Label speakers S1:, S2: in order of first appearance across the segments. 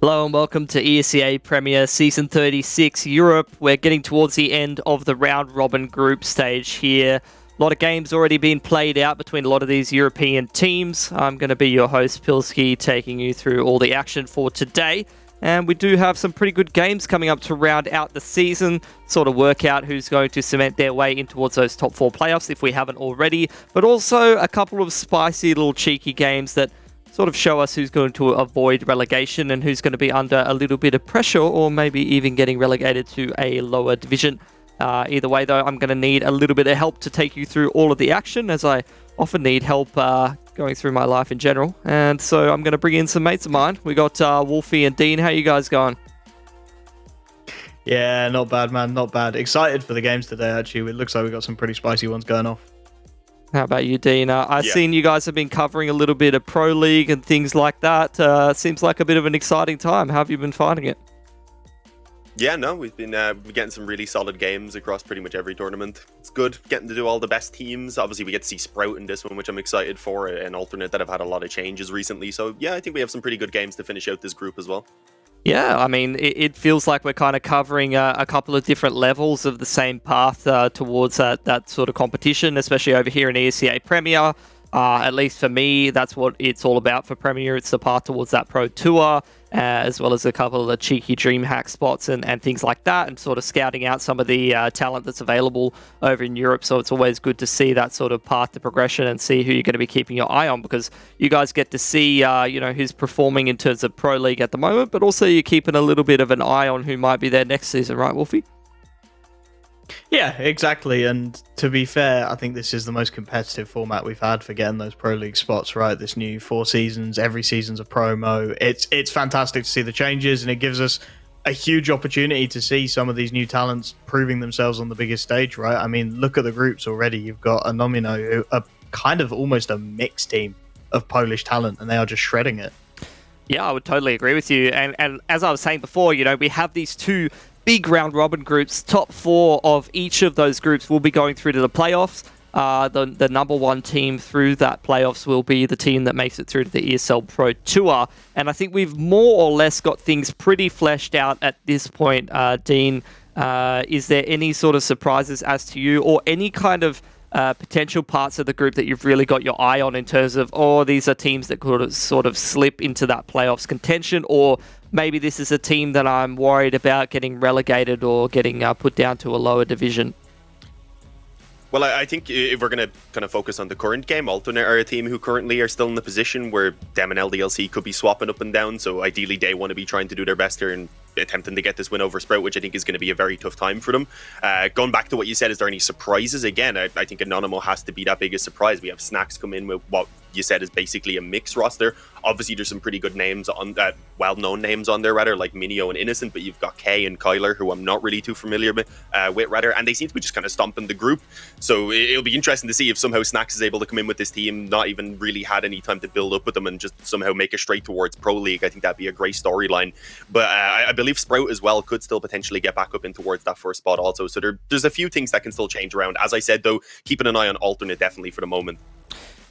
S1: Hello and welcome to Esea Premier Season 36 Europe. We're getting towards the end of the round robin group stage here. A lot of games already been played out between a lot of these European teams. I'm going to be your host, Pilsky, taking you through all the action for today. And we do have some pretty good games coming up to round out the season, sort of work out who's going to cement their way in towards those top four playoffs if we haven't already. But also a couple of spicy little cheeky games that sort of show us who's going to avoid relegation and who's going to be under a little bit of pressure or maybe even getting relegated to a lower division. Either way, though, I'm going to need a little bit of help to take you through all of the action, as I often need help going through my life in general. And so I'm going to bring in some mates of mine. We got Wolfie and Dean. How you guys going?
S2: Yeah, not bad, man. Not bad. Excited for the games today, actually. It looks like we got some pretty spicy ones going off.
S1: How about you, Dean? I've seen you guys have been covering a little bit of Pro League and things like that. Seems like a bit of an exciting time. How have you been finding it?
S3: Yeah, no, we've been getting some really solid games across pretty much every tournament. It's good getting to do all the best teams. Obviously, we get to see Sprout in this one, which I'm excited for, an alternate that have had a lot of changes recently. So, yeah, I think we have some pretty good games to finish out this group as well.
S1: Yeah, I mean, it feels like we're kind of covering a couple of different levels of the same path towards that sort of competition, especially over here in ESEA Premier. At least for me, that's what it's all about for Premier. It's the path towards that Pro Tour, as well as a couple of the cheeky DreamHack spots and things like that, and sort of scouting out some of the talent that's available over in Europe. So it's always good to see that sort of path to progression and see who you're going to be keeping your eye on, because you guys get to see who's performing in terms of Pro League at the moment, but also you're keeping a little bit of an eye on who might be there next season, right, Wolfie?
S2: Yeah, exactly. And to be fair, I think this is the most competitive format we've had for getting those Pro League spots, right? This new 4 seasons, every season's a promo. It's fantastic to see the changes, and it gives us a huge opportunity to see some of these new talents proving themselves on the biggest stage, right? I mean, look at the groups already. You've got a Nomino, who are kind of almost a mixed team of Polish talent, and they are just shredding it.
S1: Yeah, I would totally agree with you. And as I was saying before, we have these two big round robin groups. Top 4 of each of those groups will be going through to the playoffs. The number 1 team through that playoffs will be the team that makes it through to the ESL Pro Tour. And I think we've more or less got things pretty fleshed out at this point. Dean, is there any sort of surprises as to you, or any kind of potential parts of the group that you've really got your eye on in terms of, these are teams that could sort of slip into that playoffs contention, or maybe this is a team that I'm worried about getting relegated or getting put down to a lower division?
S3: Well, I think if we're going to kind of focus on the current game, Alternate are a team who currently are still in the position where them and LDLC could be swapping up and down. So ideally, they want to be trying to do their best here and attempting to get this win over Sprout, which I think is going to be a very tough time for them. Going back to what you said, is there any surprises? Again, I think Anonymous has to be that biggest surprise. We have Snacks come in with what you said is basically a mixed roster. Obviously, there's some pretty good names on that, well-known names on there, rather, like Minio and Innocent, but you've got Kay and Kyler, who I'm not really too familiar with, rather, and they seem to be just kind of stomping the group. So it'll be interesting to see if somehow Snacks is able to come in with this team, not even really had any time to build up with them, and just somehow make it straight towards Pro League. I think that'd be a great storyline. But I believe Sprout as well could still potentially get back up in towards that first spot also. So there's a few things that can still change around. As I said, though, keeping an eye on Alternate definitely for the moment.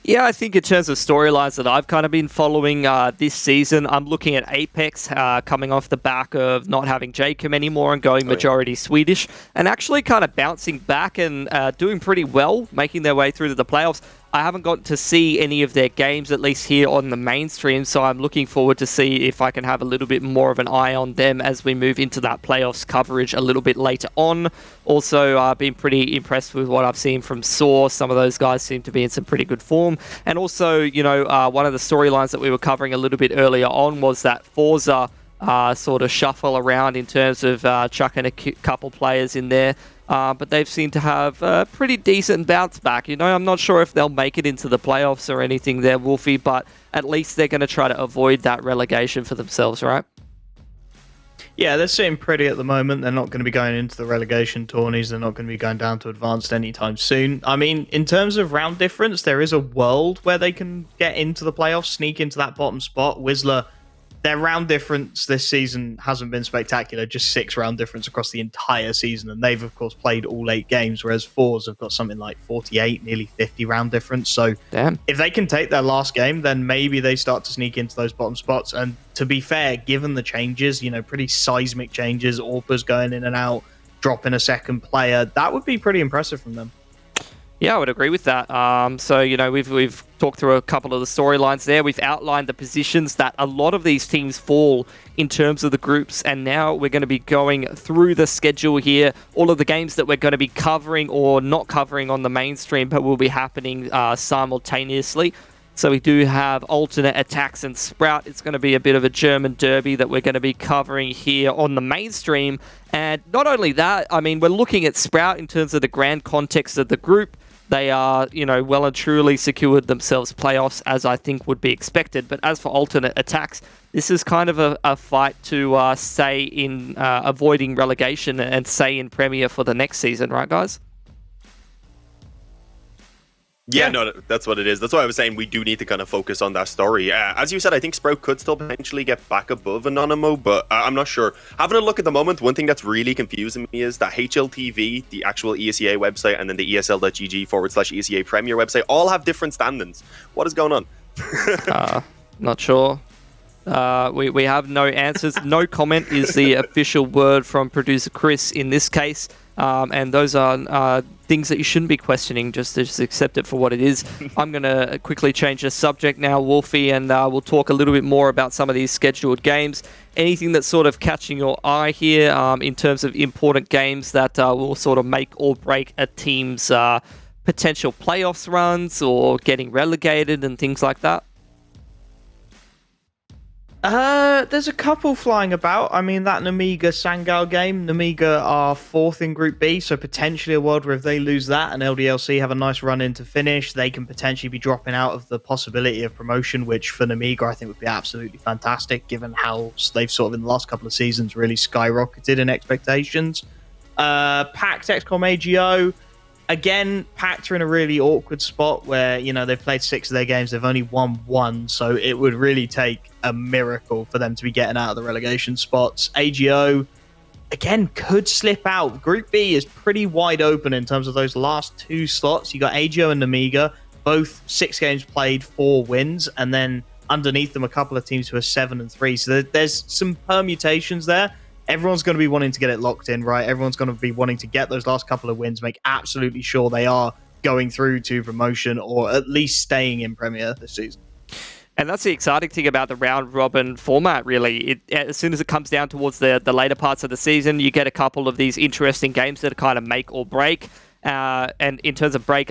S1: Yeah, I think in terms of storylines that I've kind of been following this season, I'm looking at Apex coming off the back of not having Jacob anymore and going majority Swedish, and actually kind of bouncing back and doing pretty well, making their way through to the playoffs. I haven't got to see any of their games, at least here on the mainstream, so I'm looking forward to see if I can have a little bit more of an eye on them as we move into that playoffs coverage a little bit later on. Also, I've been pretty impressed with what I've seen from Source. Some of those guys seem to be in some pretty good form. And also, one of the storylines that we were covering a little bit earlier on was that Forza sort of shuffle around in terms of chucking a couple players in there. But they've seemed to have a pretty decent bounce back. I'm not sure if they'll make it into the playoffs or anything there, Wolfie, but at least they're going to try to avoid that relegation for themselves, right?
S2: Yeah, they're sitting pretty at the moment. They're not going to be going into the relegation tourneys. They're not going to be going down to advanced anytime soon. I mean, in terms of round difference, there is a world where they can get into the playoffs, sneak into that bottom spot. Whistler, their round difference this season hasn't been spectacular, just 6 round difference across the entire season. And they've, of course, played all 8 games, whereas Fours have got something like 48, nearly 50 round difference. So
S1: Damn.
S2: if they can take their last game, then maybe they start to sneak into those bottom spots. And to be fair, given the changes, pretty seismic changes, Orpa's going in and out, dropping a second player, that would be pretty impressive from them.
S1: Yeah, I would agree with that. So, we've talked through a couple of the storylines there. We've outlined the positions that a lot of these teams fall in terms of the groups. And now we're going to be going through the schedule here. All of the games that we're going to be covering or not covering on the mainstream, but will be happening simultaneously. So we do have alternate Attax and Sprout. It's going to be a bit of a German derby that we're going to be covering here on the mainstream. And not only that, we're looking at Sprout in terms of the grand context of the group. They are, well and truly secured themselves playoffs, as I think would be expected. But as for alternate Attax, this is kind of a fight to stay in avoiding relegation and stay in Premier for the next season, right, guys?
S3: Yeah, no, that's what it is. That's why I was saying we do need to kind of focus on that story. As you said, I think Sprout could still potentially get back above Anonymous, but I'm not sure. Having a look at the moment, one thing that's really confusing me is that HLTV, the actual ESEA website, and then the ESL.gg/ESEA Premier website all have different standings. What is going on?
S1: Not sure. We have no answers. No comment is the official word from producer Chris in this case. And those are things that you shouldn't be questioning, just accept it for what it is. I'm going to quickly change the subject now, Wolfie, and we'll talk a little bit more about some of these scheduled games. Anything that's sort of catching your eye here in terms of important games that will sort of make or break a team's potential playoffs runs or getting relegated and things like that?
S2: There's a couple flying about. That Namiga Sangao game. Namiga are 4th in Group B, so potentially a world where if they lose that and LDLC have a nice run in to finish, they can potentially be dropping out of the possibility of promotion, which for Namiga I think would be absolutely fantastic, given how they've sort of in the last couple of seasons really skyrocketed in expectations. Pact XCOM AGO. Again, Pact are in a really awkward spot where, they've played 6 of their games, they've only won 1, so it would really take a miracle for them to be getting out of the relegation spots. AGO, again, could slip out. Group B is pretty wide open in terms of those last 2 slots. You got AGO and Amiga, both 6 games played, 4 wins, and then underneath them a couple of teams who are 7-3. So there's some permutations there. Everyone's going to be wanting to get it locked in, right? Everyone's going to be wanting to get those last couple of wins, make absolutely sure they are going through to promotion or at least staying in Premier this season.
S1: And that's the exciting thing about the round robin format, really. As soon as it comes down towards the later parts of the season, you get a couple of these interesting games that kind of make or break. And in terms of break,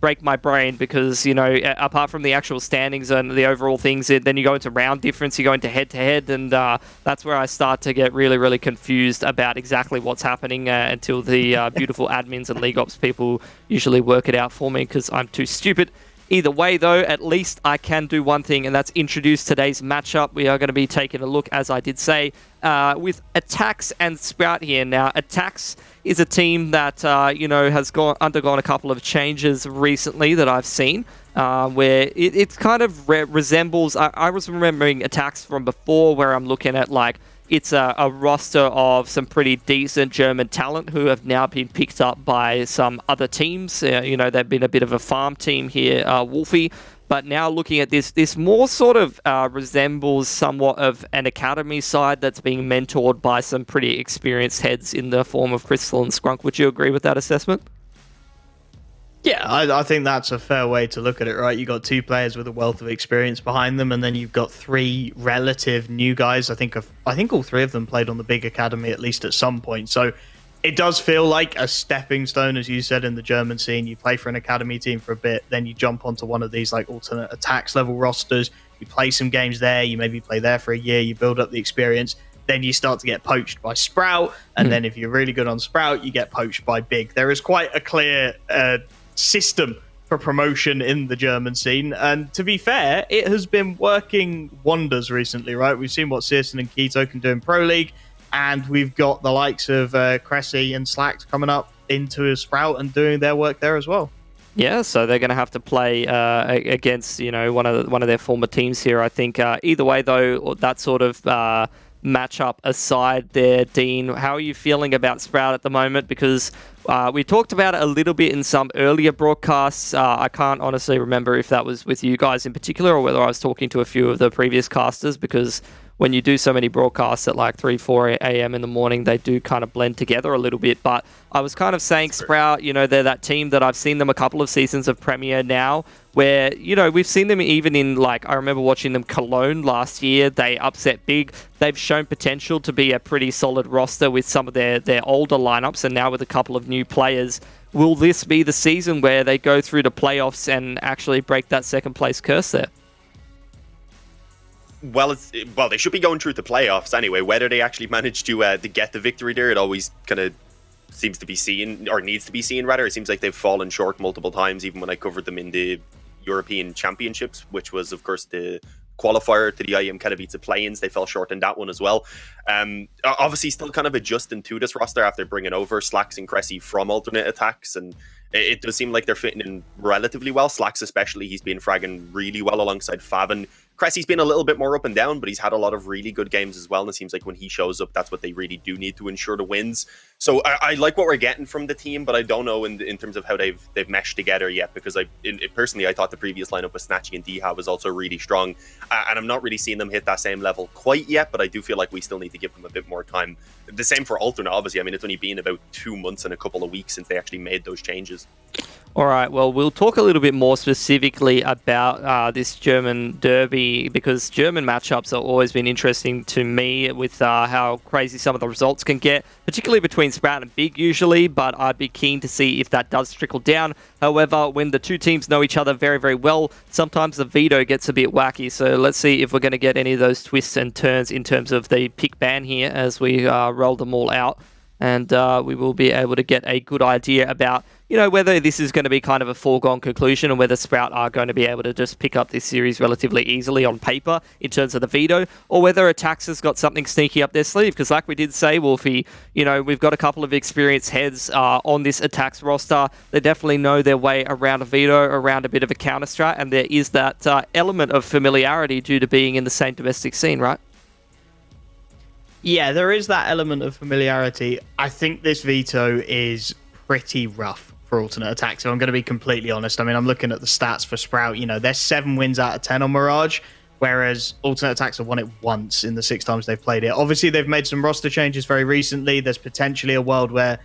S1: break my brain because, apart from the actual standings and the overall things, then you go into round difference, you go into head-to-head, and that's where I start to get really, really confused about exactly what's happening until the beautiful admins and League Ops people usually work it out for me because I'm too stupid. Either way, though, at least I can do one thing, and that's introduce today's matchup. We are going to be taking a look, as I did say, with Attax and Sprout here. Now, Attax is a team that, has undergone a couple of changes recently that I've seen, where it kind of resembles... I was remembering Attax from before, where I'm looking at, it's a roster of some pretty decent German talent who have now been picked up by some other teams. They've been a bit of a farm team here, Wolfie. But now looking at this more sort of resembles somewhat of an academy side that's being mentored by some pretty experienced heads in the form of Crystal and Scrunk. Would you agree with that assessment?
S2: Yeah, I think that's a fair way to look at it, right? You got 2 players with a wealth of experience behind them, and then you've got 3 relative new guys. I think all 3 of them played on the big academy at least at some point. So it does feel like a stepping stone, as you said, in the German scene. You play for an academy team for a bit, then you jump onto one of these alternate Attax level rosters. You play some games there. You maybe play there for a year. You build up the experience. Then you start to get poached by Sprout, and then if you're really good on Sprout, you get poached by Big. There is quite a clear system for promotion in the German scene, and to be fair, it has been working wonders recently, right? We've seen what Searson and Keto can do in Pro League, and we've got the likes of Cressy and Slacks coming up into a Sprout and doing their work there as well.
S1: Yeah, so they're going to have to play against one of their former teams here. I think either way though, that sort of matchup aside, there, Dean, how are you feeling about Sprout at the moment? Because we talked about it a little bit in some earlier broadcasts. I can't honestly remember if that was with you guys in particular or whether I was talking to a few of the previous casters, because when you do so many broadcasts at like 3, 4 a.m. in the morning, they do kind of blend together a little bit. But I was kind of saying Sprout, they're that team that I've seen them a couple of seasons of Premier now, where, we've seen them even in, like, I remember watching them Cologne last year. They upset big. They've shown potential to be a pretty solid roster with some of their older lineups, and now with a couple of new players. Will this be the season where they go through the playoffs and actually break that second place curse there?
S3: Well, they should be going through the playoffs anyway. Whether they actually manage to get the victory there, it always kind of seems to be seen, or needs to be seen rather. It seems like they've fallen short multiple times, even when I covered them in the European Championships, which was, of course, the qualifier to the IEM Katowice play-ins. They fell short in that one as well. Obviously, still kind of adjusting to this roster after bringing over Slacks and Cressy from alternate Attax, and it does seem like they're fitting in relatively well. Slacks especially, he's been fragging really well alongside Favin. Cressy's been a little bit more up and down, but he's had a lot of really good games as well, and it seems like when he shows up, that's what they really do need to ensure the wins. So I like what we're getting from the team, but I don't know in terms of how they've meshed together yet, because personally, I thought the previous lineup with Snatchy and Diha was also really strong, and I'm not really seeing them hit that same level quite yet, but I do feel like we still need to give them a bit more time. The same for Alternate, obviously. I mean, it's only been about 2 months and a couple of weeks since they actually made those changes.
S1: All right, well, we'll talk a little bit more specifically about this German derby, because German matchups have always been interesting to me with how crazy some of the results can get, particularly between Sprout and Big usually, but I'd be keen to see if that does trickle down. However, when the two teams know each other very, very well, sometimes the veto gets a bit wacky, so let's see if we're going to get any of those twists and turns in terms of the pick ban here as we roll them all out. And we will be able to get a good idea about, whether this is going to be kind of a foregone conclusion and whether Sprout are going to be able to just pick up this series relatively easily on paper in terms of the veto, or whether Attax has got something sneaky up their sleeve. Because like we did say, Wolfie, we've got a couple of experienced heads on this Attax roster. They definitely know their way around a veto, around a bit of a counter strat, and there is that element of familiarity due to being in the same domestic scene, right?
S2: Yeah, there is that element of familiarity. I think this veto is pretty rough for alternate Attax, so I'm going to be completely honest. I mean, I'm looking at the stats for Sprout. They're 7 wins out of 10 on Mirage, whereas alternate Attax have won it once in the 6 times they've played it. Obviously, they've made some roster changes very recently. There's potentially a world where,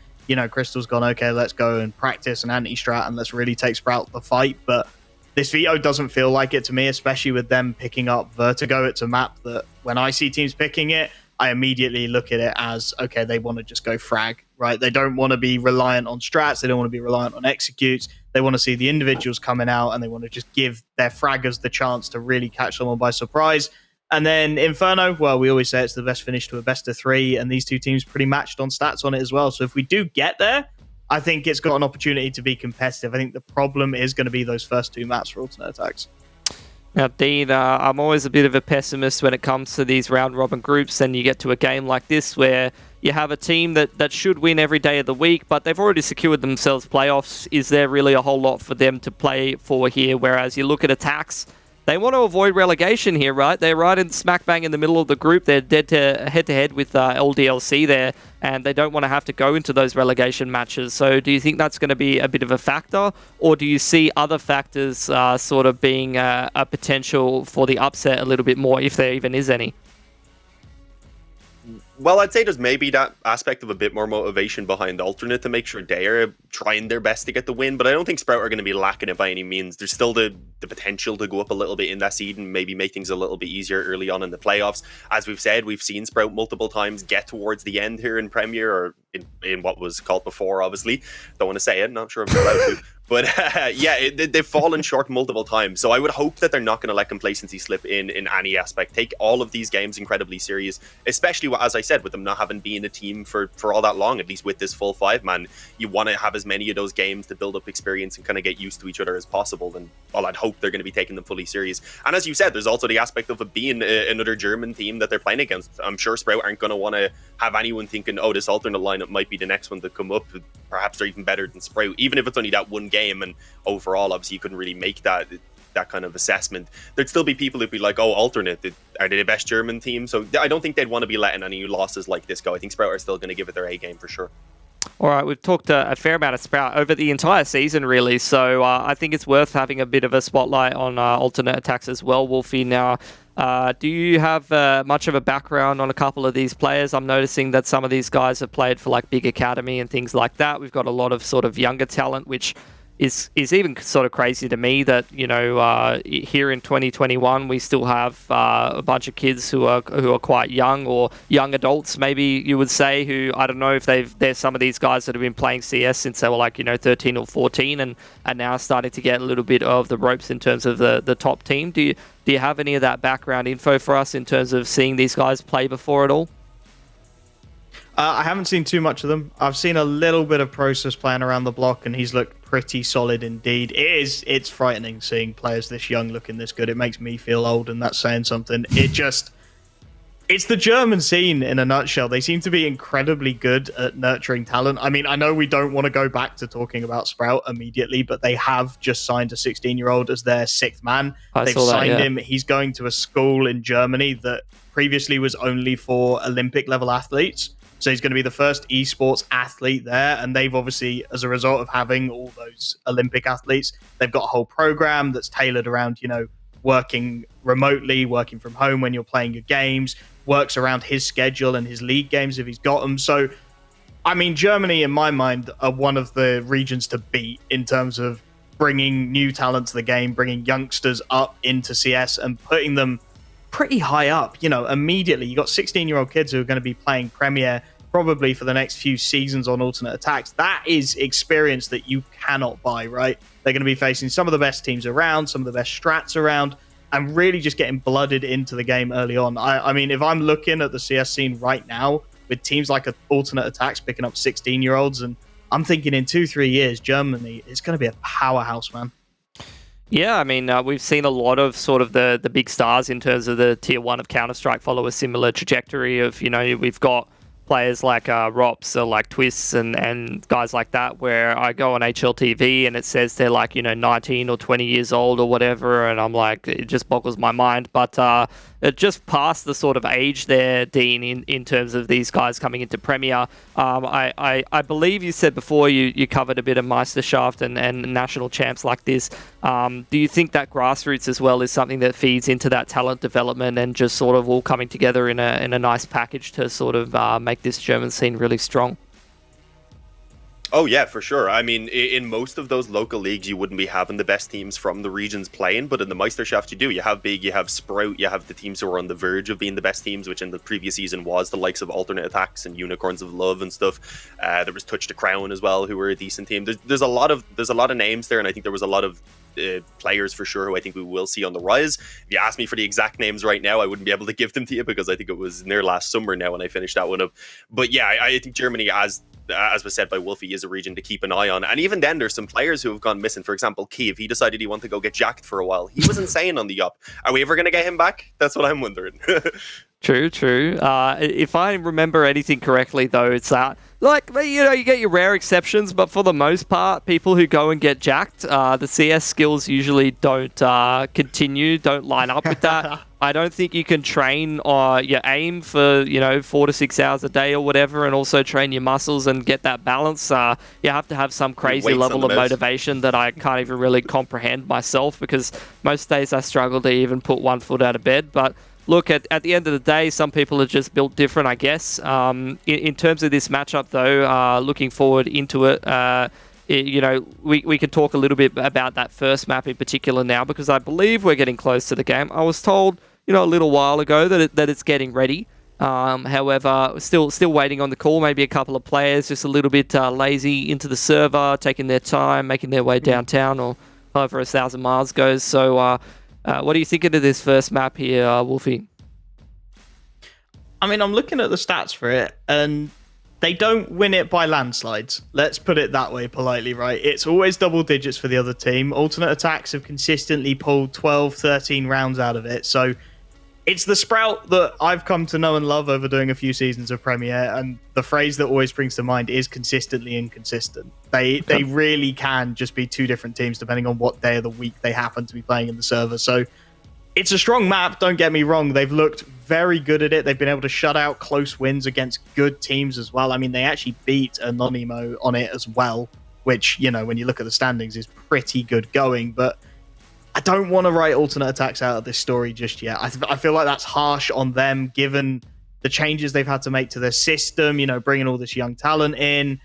S2: Crystal's gone, okay, let's go and practice an anti-strat and let's really take Sprout the fight. But this veto doesn't feel like it to me, especially with them picking up Vertigo. It's a map that when I see teams picking it, I immediately look at it as, okay, they want to just go frag, right? They don't want to be reliant on strats. They don't want to be reliant on executes. They want to see the individuals coming out, and they want to just give their fraggers the chance to really catch someone by surprise. And then Inferno, well, we always say it's the best finish to a best of 3, and these two teams pretty matched on stats on it as well. So if we do get there, I think it's got an opportunity to be competitive. I think the problem is going to be those first 2 maps for alternate Attax.
S1: Now, Dean, I'm always a bit of a pessimist when it comes to these round-robin groups, and you get to a game like this where you have a team that should win every day of the week, but they've already secured themselves playoffs. Is there really a whole lot for them to play for here? Whereas you look at Attax, they want to avoid relegation here, right? They're right in smack bang in the middle of the group. They're dead to head-to-head with LDLC there, and they don't want to have to go into those relegation matches. So do you think that's going to be a bit of a factor, or do you see other factors sort of being a potential for the upset a little bit more, if there even is any?
S3: Well, I'd say there's maybe that aspect of a bit more motivation behind Alternate to make sure they are trying their best to get the win, but I don't think Sprout are going to be lacking it by any means. There's still the potential to go up a little bit in that seed and maybe make things a little bit easier early on in the playoffs. As we've said, we've seen Sprout multiple times get towards the end here in Premier, or in what was called before, obviously. Don't want to say it, not sure if I'm allowed to. But they've fallen short multiple times. So I would hope that they're not going to let complacency slip in any aspect. Take all of these games incredibly serious, especially, as I said, with them not having been a team for all that long, at least with this full 5-man, you want to have as many of those games to build up experience and kind of get used to each other as possible. And well, I'd hope they're going to be taking them fully serious. And as you said, there's also the aspect of it being another German team that they're playing against. I'm sure Sprout aren't going to want to have anyone thinking, oh, this alternate lineup might be the next one to come up. Perhaps they're even better than Sprout, even if it's only that one game. And overall, obviously, you couldn't really make that kind of assessment. There'd still be people who'd be like, oh, alternate, are they the best German team? So I don't think they'd want to be letting any losses like this go. I think Sprout are still going to give it their A game for sure.
S1: All right, we've talked a fair amount of Sprout over the entire season, really. So I think it's worth having a bit of a spotlight on alternate attacks as well, Wolfie. Now, do you have much of a background on a couple of these players? I'm noticing that some of these guys have played for like Big Academy and things like that. We've got a lot of sort of younger talent, which is even sort of crazy to me that, you know, here in 2021 we still have a bunch of kids who are quite young, or young adults maybe you would say, who, I don't know if there's some of these guys that have been playing CS since they were like, you know, 13 or 14 and are now starting to get a little bit of the ropes in terms of the top team. Do you have any of that background info for us in terms of seeing these guys play before at all?
S2: I haven't seen too much of them. I've seen a little bit of Process playing around the block, and he's looked pretty solid indeed. It's frightening seeing players this young looking this good. It makes me feel old, and that's saying something. It's the German scene in a nutshell. They seem to be incredibly good at nurturing talent. I mean, I know we don't want to go back to talking about Sprout immediately, but they have just signed a 16-year-old as their 6th man. They've signed him. He's going to a school in Germany that previously was only for Olympic-level athletes. So he's going to be the first esports athlete there. And they've obviously, as a result of having all those Olympic athletes, they've got a whole program that's tailored around, you know, working remotely, working from home when you're playing your games, works around his schedule and his league games if he's got them. So, I mean, Germany, in my mind, are one of the regions to beat in terms of bringing new talent to the game, bringing youngsters up into CS and putting them pretty high up, you know, immediately. You got 16-year-old kids who are going to be playing Premier probably for the next few seasons on alternate attacks. That is experience that you cannot buy, right? They're going to be facing some of the best teams around, some of the best strats around, and really just getting blooded into the game early on. I mean, if I'm looking at the CS scene right now with teams like alternate attacks picking up 16-year-olds, and I'm thinking in 2-3 years, Germany is going to be a powerhouse, man.
S1: Yeah, I mean, we've seen a lot of sort of the big stars in terms of the tier 1 of Counter-Strike follow a similar trajectory of, you know, we've got players like Rops or like Twists and guys like that, where I go on HLTV and it says they're like, you know, 19 or 20 years old or whatever, and I'm like, it just boggles my mind. But it just past the sort of age there, Dean, in terms of these guys coming into Premier. I believe you said before you covered a bit of Meisterschaft and national champs like this. Do you think that grassroots as well is something that feeds into that talent development and just sort of all coming together in a nice package to sort of make this German scene really strong?
S3: Oh, yeah, for sure. I mean, in most of those local leagues, you wouldn't be having the best teams from the regions playing, but in the Meisterschaft, you do. You have Big, you have Sprout, you have the teams who are on the verge of being the best teams, which in the previous season was the likes of Alternate Attacks and Unicorns of Love and stuff. There was Touch the Crown as well, who were a decent team. There's a lot of names there, and I think there was a lot of players for sure who I think we will see on the rise. If you ask me for the exact names right now, I wouldn't be able to give them to you because I think it was near last summer now when I finished that one up. But yeah, I think Germany, as was said by Wolfie, is a region to keep an eye on. And even then, there's some players who have gone missing. For example, Kiev, he decided he wanted to go get jacked for a while. He was insane on the up. Are we ever going to get him back? That's what I'm wondering.
S1: True. If I remember anything correctly, though, it's that, like, you know, you get your rare exceptions, but for the most part, people who go and get jacked, the CS skills usually don't line up with that. I don't think you can train your aim for, 4 to 6 hours a day or whatever, and also train your muscles and get that balance. You have to have some crazy level of motivation that I can't even really comprehend myself, because most days I struggle to even put one foot out of bed. But look, at the end of the day, some people are just built different, I guess. In terms of this matchup, though, looking forward into it, we can talk a little bit about that first map in particular now, because I believe we're getting close to the game. I was told, a little while ago that it's getting ready. However, still waiting on the call. Maybe a couple of players just a little bit lazy into the server, taking their time, making their way downtown, or however 1,000 miles goes. So, what are you thinking of this first map here, Wolfie?
S2: I mean, I'm looking at the stats for it, and they don't win it by landslides. Let's put it that way politely, right? It's always double digits for the other team. Alternate Attacks have consistently pulled 12, 13 rounds out of it. So it's the Sprout that I've come to know and love over doing a few seasons of Premier. And the phrase that always springs to mind is consistently inconsistent. They really can just be two different teams depending on what day of the week they happen to be playing in the server. So it's a strong map, don't get me wrong. They've looked very good at it. They've been able to shut out close wins against good teams as well. I mean, they actually beat Anonymo on it as well, which, you know, when you look at the standings, is pretty good going. But I don't want to write Alternate Attacks out of this story just yet. I feel like that's harsh on them, given the changes they've had to make to their system, you know, bringing all this young talent in.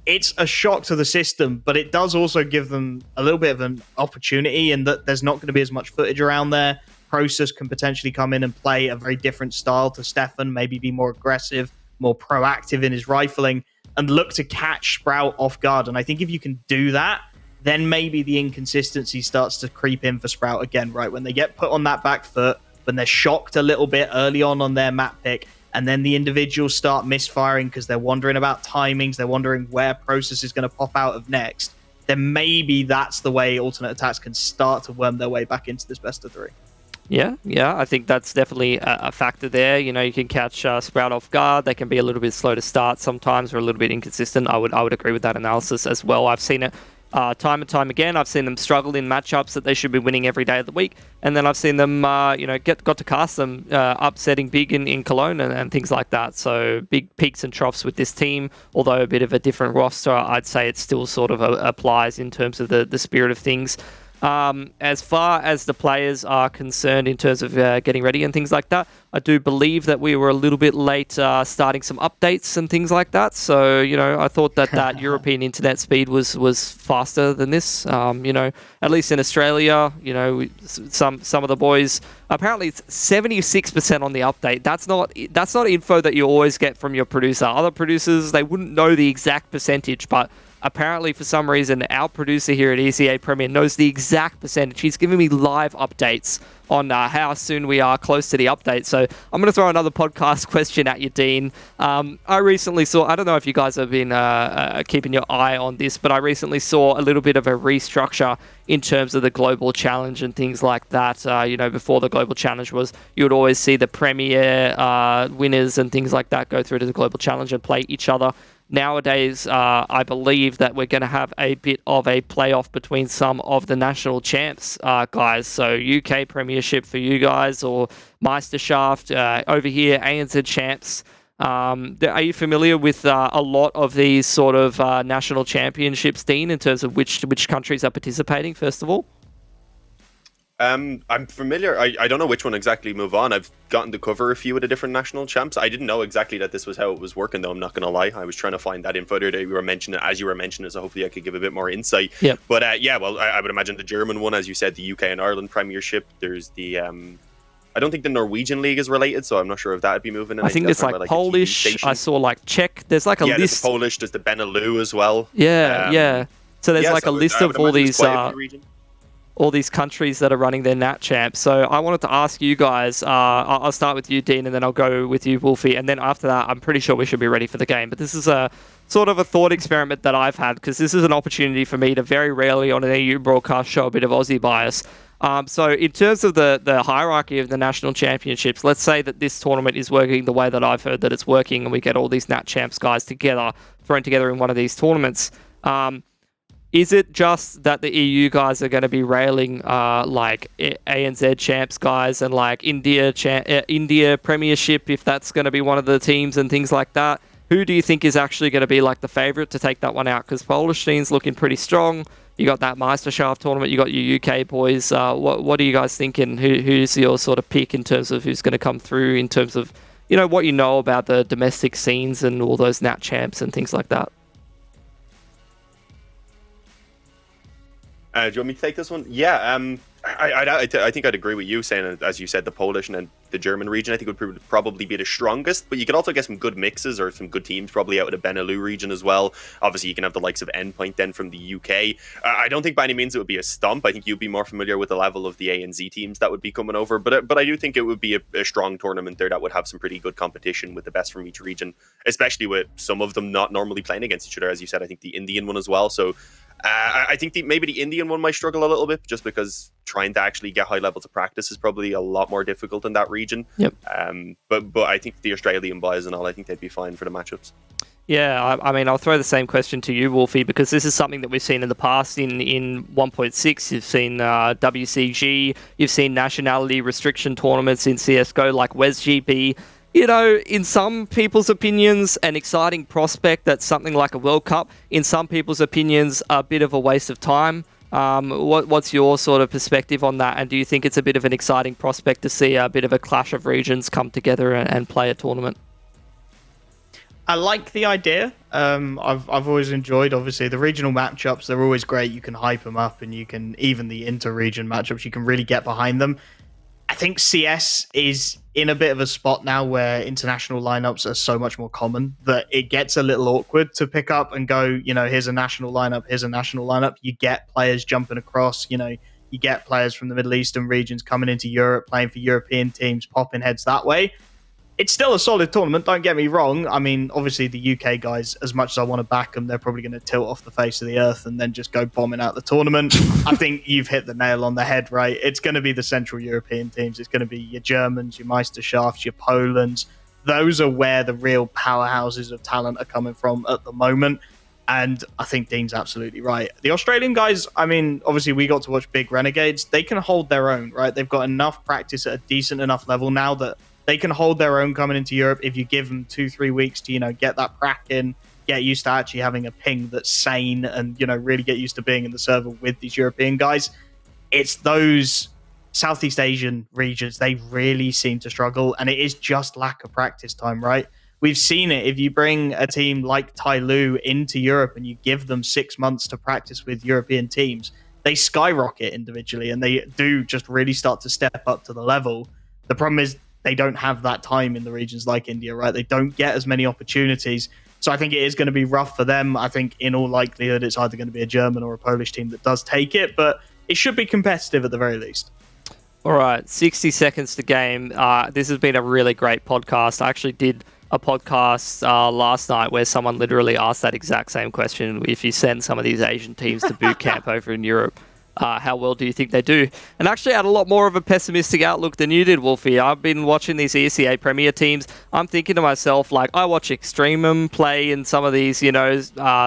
S2: It's a shock to the system, but it does also give them a little bit of an opportunity in that there's not going to be as much footage around there. Process can potentially come in and play a very different style to Stefan, maybe be more aggressive, more proactive in his rifling, and look to catch Sprout off guard. And I think if you can do that, then maybe the inconsistency starts to creep in for Sprout again, right? When they get put on that back foot, when they're shocked a little bit early on their map pick, and then the individuals start misfiring because they're wondering about timings, they're wondering where Process is going to pop out of next, then maybe that's the way Alternate Attacks can start to worm their way back into this best of three.
S1: Yeah, I think that's definitely a factor there. You know, you can catch Sprout off guard. They can be a little bit slow to start sometimes, or a little bit inconsistent. I would agree with that analysis as well. I've seen it time and time again. I've seen them struggle in matchups that they should be winning every day of the week, and then I've seen them, got to cast them upsetting big in Cologne and things like that. So big peaks and troughs with this team. Although a bit of a different roster, I'd say it still sort of applies in terms of the spirit of things. As far as the players are concerned in terms of getting ready and things like that, I do believe that we were a little bit late starting some updates and things like that. So, you know, I thought that European internet speed was faster than this. At least in Australia, you know, some of the boys, apparently it's 76% on the update. That's not info that you always get from your producer. Other producers, they wouldn't know the exact percentage, but apparently, for some reason, our producer here at Esea Premier knows the exact percentage. He's giving me live updates on how soon we are close to the update. So I'm going to throw another podcast question at you, Dean. I recently saw, I don't know if you guys have been keeping your eye on this, but I recently saw a little bit of a restructure in terms of the global challenge and things like that. Before the global challenge you would always see the Premier winners and things like that go through to the global challenge and play each other. Nowadays, I believe that we're going to have a bit of a playoff between some of the national champs, guys. So UK Premiership for you guys, or Meisterschaft over here, ANZ champs. Are you familiar with a lot of these sort of national championships, Dean, in terms of which countries are participating, first of all?
S3: I'm familiar. I don't know which one exactly move on. I've gotten to cover a few of the different national champs. I didn't know exactly that this was how it was working, though. I'm not going to lie. I was trying to find that info there that you were mentioning, so hopefully I could give a bit more insight.
S1: Yeah.
S3: But I would imagine the German one, as you said, the UK and Ireland Premiership. There's the I don't think the Norwegian league is related, so I'm not sure if that would be moving.
S1: I think it's like Polish. I saw like Czech. There's like a list.
S3: There's Polish. There's the Benelux as well.
S1: Yeah. So there's like a list of all these countries that are running their nat champs. So I wanted to ask you guys, I'll start with you, Dean, and then I'll go with you, Wolfie, and then after that, I'm pretty sure we should be ready for the game. But this is a sort of a thought experiment that I've had, because this is an opportunity for me to very rarely on an EU broadcast show a bit of Aussie bias. So in terms of the hierarchy of the national championships, let's say that this tournament is working the way that I've heard that it's working, and we get all these nat champs guys thrown together in one of these tournaments. Is it just that the EU guys are going to be railing like ANZ champs guys and like India Premiership, if that's going to be one of the teams and things like that? Who do you think is actually going to be like the favourite to take that one out? Because Polish team's looking pretty strong. You got that Meisterschaft tournament. You got your UK boys. What are you guys thinking? Who's your sort of pick in terms of who's going to come through in terms of, you know, what you know about the domestic scenes and all those nat champs and things like that?
S3: Do you want me to take this one? Yeah, I think I'd agree with you saying, as you said, the Polish and then the German region, I think, would probably be the strongest. But you could also get some good mixes or some good teams probably out of the Benelux region as well. Obviously, you can have the likes of Endpoint then from the UK. I don't think by any means it would be a stomp. I think you'd be more familiar with the level of the A and Z teams that would be coming over. But I do think it would be a strong tournament there that would have some pretty good competition with the best from each region, especially with some of them not normally playing against each other. As you said, I think the Indian one as well. So I think maybe the Indian one might struggle a little bit just because trying to actually get high levels of practice is probably a lot more difficult in that region.
S1: Yep.
S3: But I think the Australian boys and all, I think they'd be fine for the matchups.
S1: Yeah, I mean, I'll throw the same question to you, Wolfie, because this is something that we've seen in the past. In 1.6, you've seen WCG, you've seen nationality restriction tournaments in CSGO like WesGP. You know, in some people's opinions, an exciting prospect that's something like a World Cup. In some people's opinions, a bit of a waste of time. What's your sort of perspective on that? And do you think it's a bit of an exciting prospect to see a bit of a clash of regions come together and play a tournament?
S2: I like the idea. I've always enjoyed, obviously, the regional matchups. They're always great. You can hype them up, and you can, even the inter-region matchups, you can really get behind them. I think CS is in a bit of a spot now where international lineups are so much more common that it gets a little awkward to pick up and go, you know, here's a national lineup, here's a national lineup. You get players jumping across, you know, you get players from the Middle Eastern regions coming into Europe, playing for European teams, popping heads that way. It's still a solid tournament, don't get me wrong. I mean, obviously the UK guys, as much as I want to back them, they're probably going to tilt off the face of the earth and then just go bombing out the tournament. I think you've hit the nail on the head, right? It's going to be the Central European teams. It's going to be your Germans, your Meisterschafts, your Polands. Those are where the real powerhouses of talent are coming from at the moment. And I think Dean's absolutely right. The Australian guys, I mean, obviously we got to watch Big Renegades. They can hold their own, right? They've got enough practice at a decent enough level now that they can hold their own coming into Europe if you give them 2-3 weeks to, you know, get that prac in, get used to actually having a ping that's sane and, you know, really get used to being in the server with these European guys. It's those Southeast Asian regions, they really seem to struggle, and it is just lack of practice time, right? We've seen it. If you bring a team like Tyloo into Europe and you give them 6 months to practice with European teams, they skyrocket individually and they do just really start to step up to the level. The problem is they don't have that time in the regions like India, right? They don't get as many opportunities. So I think it is going to be rough for them. I think in all likelihood, it's either going to be a German or a Polish team that does take it, but it should be competitive at the very least.
S1: All right, 60 seconds to game. This has been a really great podcast. I actually did a podcast last night where someone literally asked that exact same question. If you send some of these Asian teams to boot camp over in Europe, how well do you think they do? And actually, I had a lot more of a pessimistic outlook than you did, Wolfie. I've been watching these ESEA Premier teams. I'm thinking to myself, like, I watch Extremum play in some of these, you know,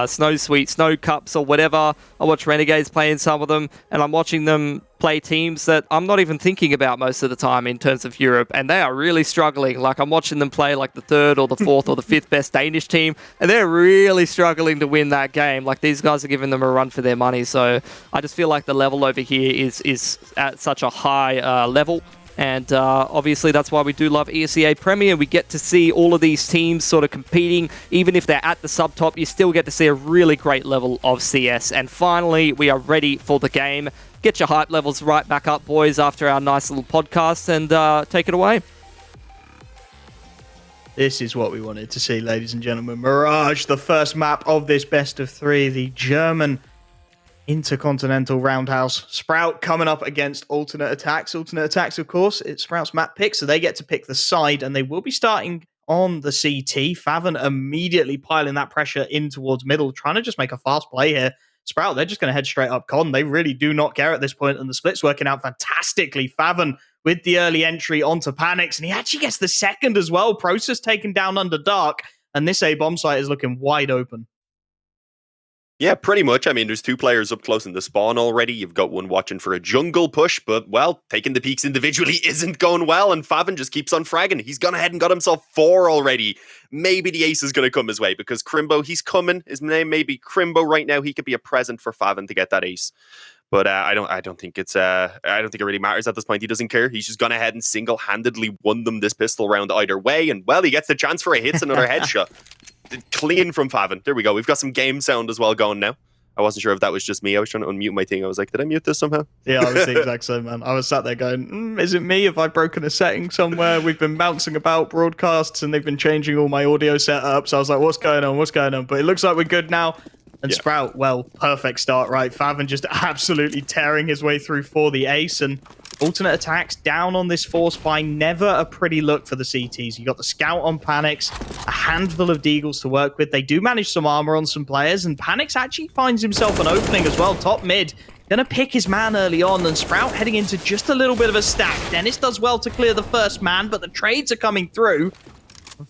S1: Snow Sweet, Snow Cups or whatever. I watch Renegades play in some of them, and I'm watching them play teams that I'm not even thinking about most of the time in terms of Europe, and they are really struggling. Like, I'm watching them play like the third or the fourth or the fifth best Danish team, and they're really struggling to win that game. Like, these guys are giving them a run for their money, so I just feel like the level over here is at such a high level. And obviously that's why we do love ESEA Premier. We get to see all of these teams sort of competing. Even if they're at the sub-top, you still get to see a really great level of CS. And finally, we are ready for the game. Get your hype levels right back up, boys, after our nice little podcast, and take it away.
S2: This is what we wanted to see, ladies and gentlemen. Mirage, the first map of this best of three, the German Intercontinental Roundhouse. Sprout coming up against Alternate Attax. Alternate Attax, of course, it's Sprout's map pick, so they get to pick the side, and they will be starting on the CT. Faven immediately piling that pressure in towards middle, trying to just make a fast play here. Sprout, they're just going to head straight up con. They really do not care at this point, and the split's working out fantastically. Faven with the early entry onto Panics, and he actually gets the second as well. Process taken down under Dark, and this A bomb site is looking wide open.
S3: Yeah, pretty much. I mean, there's two players up close in the spawn already. You've got one watching for a jungle push, but, well, taking the peaks individually isn't going well, and Faven just keeps on fragging. He's gone ahead and got himself 4 already. Maybe the ace is going to come his way, because Crimbo, he's coming. His name may be Crimbo right now. He could be a present for Faven to get that ace. But I don't think it really matters at this point. He doesn't care. He's just gone ahead and single-handedly won them this pistol round either way, and, well, he gets the chance for a hits, another headshot. Clean from Faven. There we go. We've got some game sound as well going now. I wasn't sure if that was just me. I was trying to unmute my thing. I was like, did I mute this somehow?
S2: Yeah, I was the exact same, man. I was sat there going, is it me? Have I broken a setting somewhere? We've been bouncing about broadcasts and they've been changing all my audio setups. I was like, what's going on? What's going on? But it looks like we're good now. And yeah. Sprout, well, perfect start, right? Faven just absolutely tearing his way through for the ace. And alternate attacks down on this force by never a pretty look for the CTs. You got the scout on Panics, a handful of deagles to work with. They do manage some armor on some players, and Panics actually finds himself an opening as well. Top mid, gonna pick his man early on, and Sprout heading into just a little bit of a stack. Dennis does well to clear the first man, but the trades are coming through.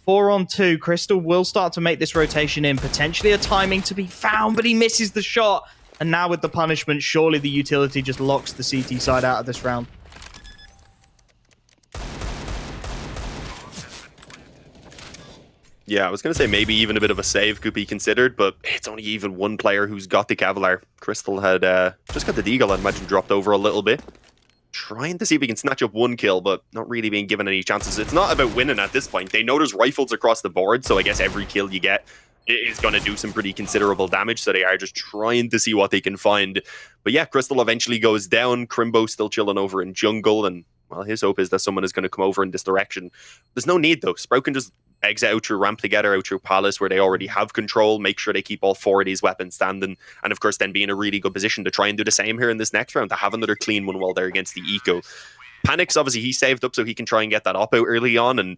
S2: 4-on-2, Crystal will start to make this rotation in. Potentially a timing to be found, but he misses the shot. And now with the punishment, surely the utility just locks the CT side out of this round.
S3: Yeah, I was going to say maybe even a bit of a save could be considered, but it's only even one player who's got the Cavalier. Crystal had just got the Deagle, I'd imagine, dropped over a little bit. Trying to see if we can snatch up one kill, but not really being given any chances. It's not about winning at this point. They know there's rifles across the board, so I guess every kill you get is going to do some pretty considerable damage, so they are just trying to see what they can find. But yeah, Crystal eventually goes down. Crimbo still chilling over in jungle, and well, his hope is that someone is going to come over in this direction. There's no need, though. Sprout can just exit out through ramp together, out through Palace, where they already have control, make sure they keep all four of these weapons standing, and of course then be in a really good position to try and do the same here in this next round, to have another clean one while they're against the eco. Panics, obviously, he saved up so he can try and get that op out early on, and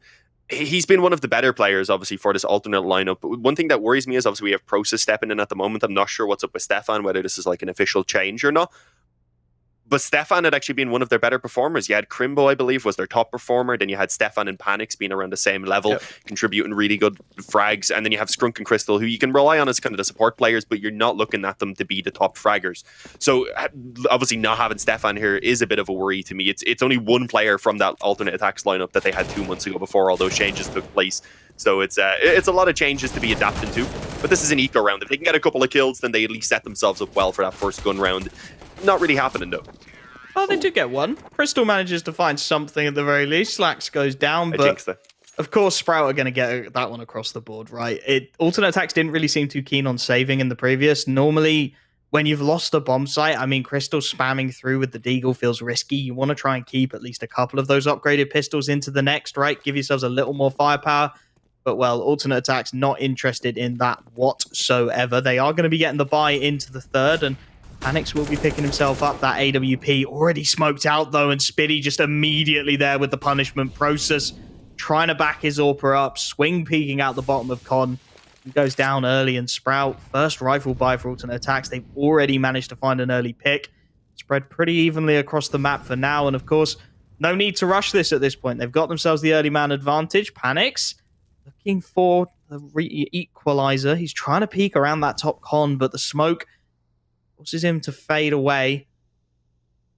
S3: he's been one of the better players, obviously, for this alternate lineup. But one thing that worries me is, obviously, we have Process stepping in at the moment. I'm not sure what's up with Stefan, whether this is like an official change or not. But Stefan had actually been one of their better performers. You had Crimbo, I believe, was their top performer. Then you had Stefan and Panics being around the same level, contributing really good frags. And then you have Scrunk and Crystal, who you can rely on as kind of the support players, but you're not looking at them to be the top fraggers. So obviously not having Stefan here is a bit of a worry to me. It's only one player from that alternate attacks lineup that they had 2 months ago before all those changes took place. So it's a lot of changes to be adapted to. But this is an eco round. If they can get a couple of kills, then they at least set themselves up well for that first gun round. Not really happening, though.
S2: Oh, they do get one. Crystal manages to find something at the very least. Slacks goes down, but of course Sprout are going to get that one across the board, right? Alternate attacks didn't really seem too keen on saving in the previous. Normally, when you've lost a bomb site, I mean, Crystal spamming through with the Deagle feels risky. You want to try and keep at least a couple of those upgraded pistols into the next, right? Give yourselves a little more firepower. But, well, alternate attacks not interested in that whatsoever. They are going to be getting the buy into the third, and Panics will be picking himself up. That AWP already smoked out, though, and Spiddy just immediately there with the punishment. Process trying to back his Orpa up. Swing peeking out the bottom of Con. He goes down early, and Sprout, first rifle buy for alternate attacks. They've already managed to find an early pick. Spread pretty evenly across the map for now, and of course, no need to rush this at this point. They've got themselves the early man advantage. Panics looking for the equalizer. He's trying to peek around that top Con, but the smoke forces him to fade away.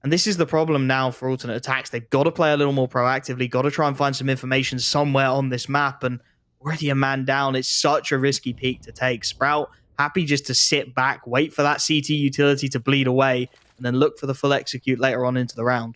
S2: And this is the problem now for alternate attacks. They've got to play a little more proactively, got to try and find some information somewhere on this map, and already a man down. It's such a risky peak to take. Sprout happy just to sit back, wait for that CT utility to bleed away, and then look for the full execute later on into the round.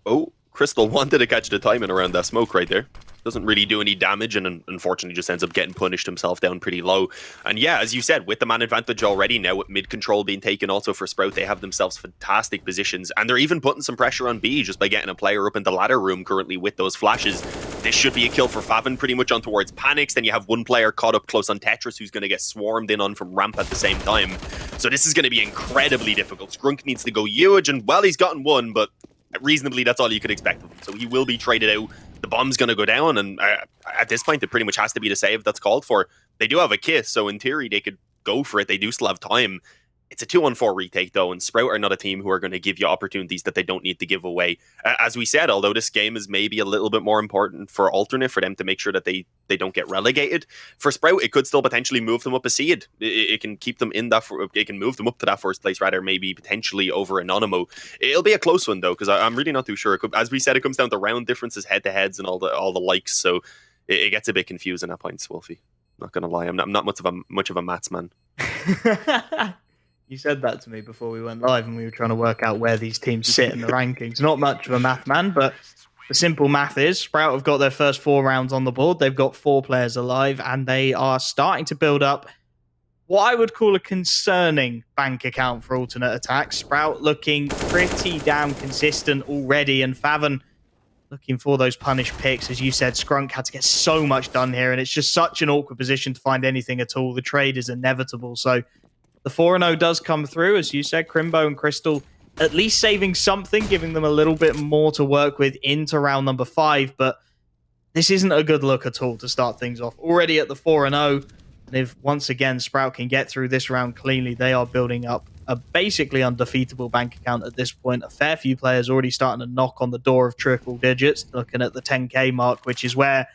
S3: Oh, Crystal wanted to catch the timing around that smoke right there. Doesn't really do any damage, and unfortunately just ends up getting punished himself down pretty low. And yeah, as you said, with the man advantage already now, with mid control being taken also for Sprout, they have themselves fantastic positions, and they're even putting some pressure on B just by getting a player up in the ladder room currently with those flashes. This should be a kill for Faven pretty much on towards Panics. Then you have one player caught up close on Tetris who's going to get swarmed in on from ramp at the same time. So this is going to be incredibly difficult. Scrunk needs to go huge, and well, he's gotten one, but reasonably that's all you could expect of him. So he will be traded out. The bomb's going to go down, and at this point, it pretty much has to be the save that's called for. They do have a kiss, so in theory, they could go for it. They do still have time. It's a 2-on-4 retake, though, and Sprout are not a team who are going to give you opportunities that they don't need to give away. As we said, although this game is maybe a little bit more important for Alternate, for them to make sure that they don't get relegated, for Sprout, it could still potentially move them up a seed. It can keep them in that, it can move them up to that first place, rather, maybe potentially over Anonymous. It'll be a close one, though, because I'm really not too sure. As we said, it comes down to round differences, head-to-heads, and all the likes, so it gets a bit confusing at points, Wolfie. Not going to lie, I'm not much of a maths man.
S2: You said that to me before we went live, and we were trying to work out where these teams sit in the rankings. Not much of a math man, but the simple math is Sprout have got their first 4 rounds on the board. They've got 4 players alive, and they are starting to build up what I would call a concerning bank account for alternate Attax. Sprout looking pretty damn consistent already, and Faven looking for those punish picks. As you said, Scrunk had to get so much done here, and it's just such an awkward position to find anything at all. The trade is inevitable. So the 4-0 does come through. As you said, Crimbo and Crystal at least saving something, giving them a little bit more to work with into round number 5. But this isn't a good look at all to start things off. Already at the 4-0, and if once again Sprout can get through this round cleanly, they are building up a basically undefeatable bank account at this point. A fair few players already starting to knock on the door of triple digits, looking at the 10k mark, which is where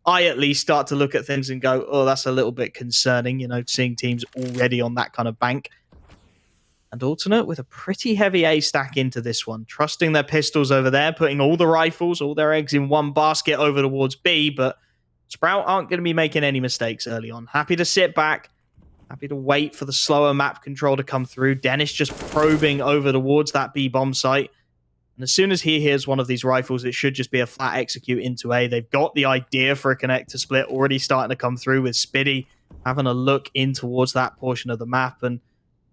S2: I at least start to look at things and go, oh, that's a little bit concerning, seeing teams already on that kind of bank. And alternate with a pretty heavy A stack into this one, trusting their pistols over there, putting all the rifles, all their eggs in one basket over towards B, but Sprout aren't going to be making any mistakes early on. Happy to sit back, happy to wait for the slower map control to come through. Dennis just probing over towards that B bomb site. And as soon as he hears one of these rifles, it should just be a flat execute into A. They've got the idea for a connector split already starting to come through, with Spiddy having a look in towards that portion of the map. And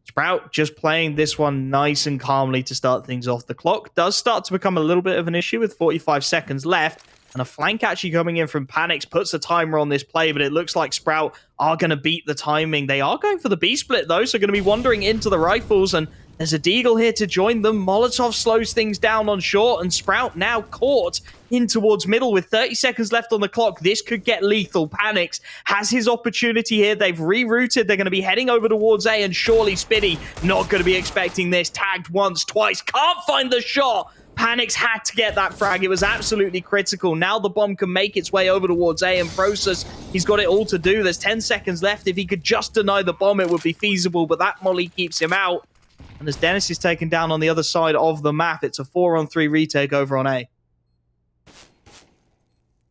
S2: Sprout just playing this one nice and calmly to start things off. The clock does start to become a little bit of an issue with 45 seconds left. And a flank actually coming in from Panics puts a timer on this play, but it looks like Sprout are going to beat the timing. They are going for the B split, though, so going to be wandering into the rifles, and there's a Deagle here to join them. Molotov slows things down on short, and Sprout now caught in towards middle with 30 seconds left on the clock. This could get lethal. Panics has his opportunity here. They've rerouted. They're going to be heading over towards A, and surely Spiddy not going to be expecting this. Tagged once, twice, can't find the shot. Panics had to get that frag. It was absolutely critical. Now the bomb can make its way over towards A and process. He's got it all to do. There's 10 seconds left. If he could just deny the bomb, it would be feasible, but that molly keeps him out. And as Dennis is taken down on the other side of the map, it's a 4-on-3 retake over on A.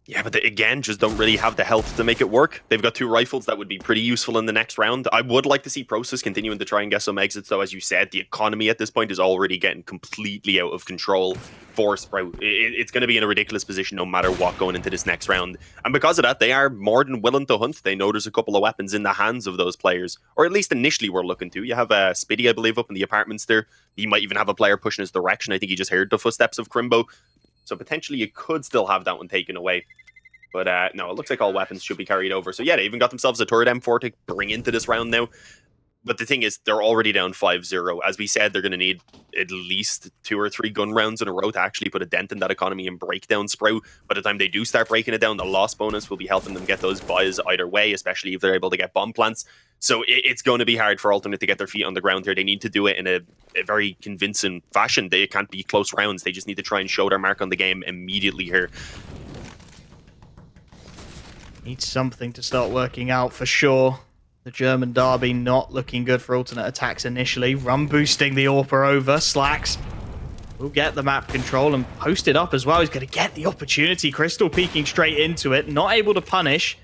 S3: Yeah, but they, again, just don't really have the health to make it work. They've got 2 rifles that would be pretty useful in the next round. I would like to see Process continuing to try and get some exits, though. As you said, the economy at this point is already getting completely out of control for Sprout. It's going to be in a ridiculous position no matter what going into this next round. And because of that, they are more than willing to hunt. They know there's a couple of weapons in the hands of those players, or at least initially we're looking to. You have Spiddy, I believe, up in the apartments there. He might even have a player pushing his direction. I think he just heard the footsteps of Crimbo. So potentially you could still have that one taken away. But no, it looks like all weapons should be carried over. So yeah, they even got themselves a turret M4 to bring into this round now. But the thing is, they're already down 5-0. As we said, they're going to need at least 2 or 3 gun rounds in a row to actually put a dent in that economy and break down Sprout. By the time they do start breaking it down, the loss bonus will be helping them get those buys either way, especially if they're able to get bomb plants. So it's going to be hard for Alternate to get their feet on the ground here. They need to do it in a very convincing fashion. They can't be close rounds. They just need to try and show their mark on the game immediately here.
S2: Needs something to start working out for sure. The German derby not looking good for alternate attacks initially. Run boosting the AWPer over. Slacks will get the map control and post it up as well. He's going to get the opportunity. Crystal peeking straight into it. Not able to punish.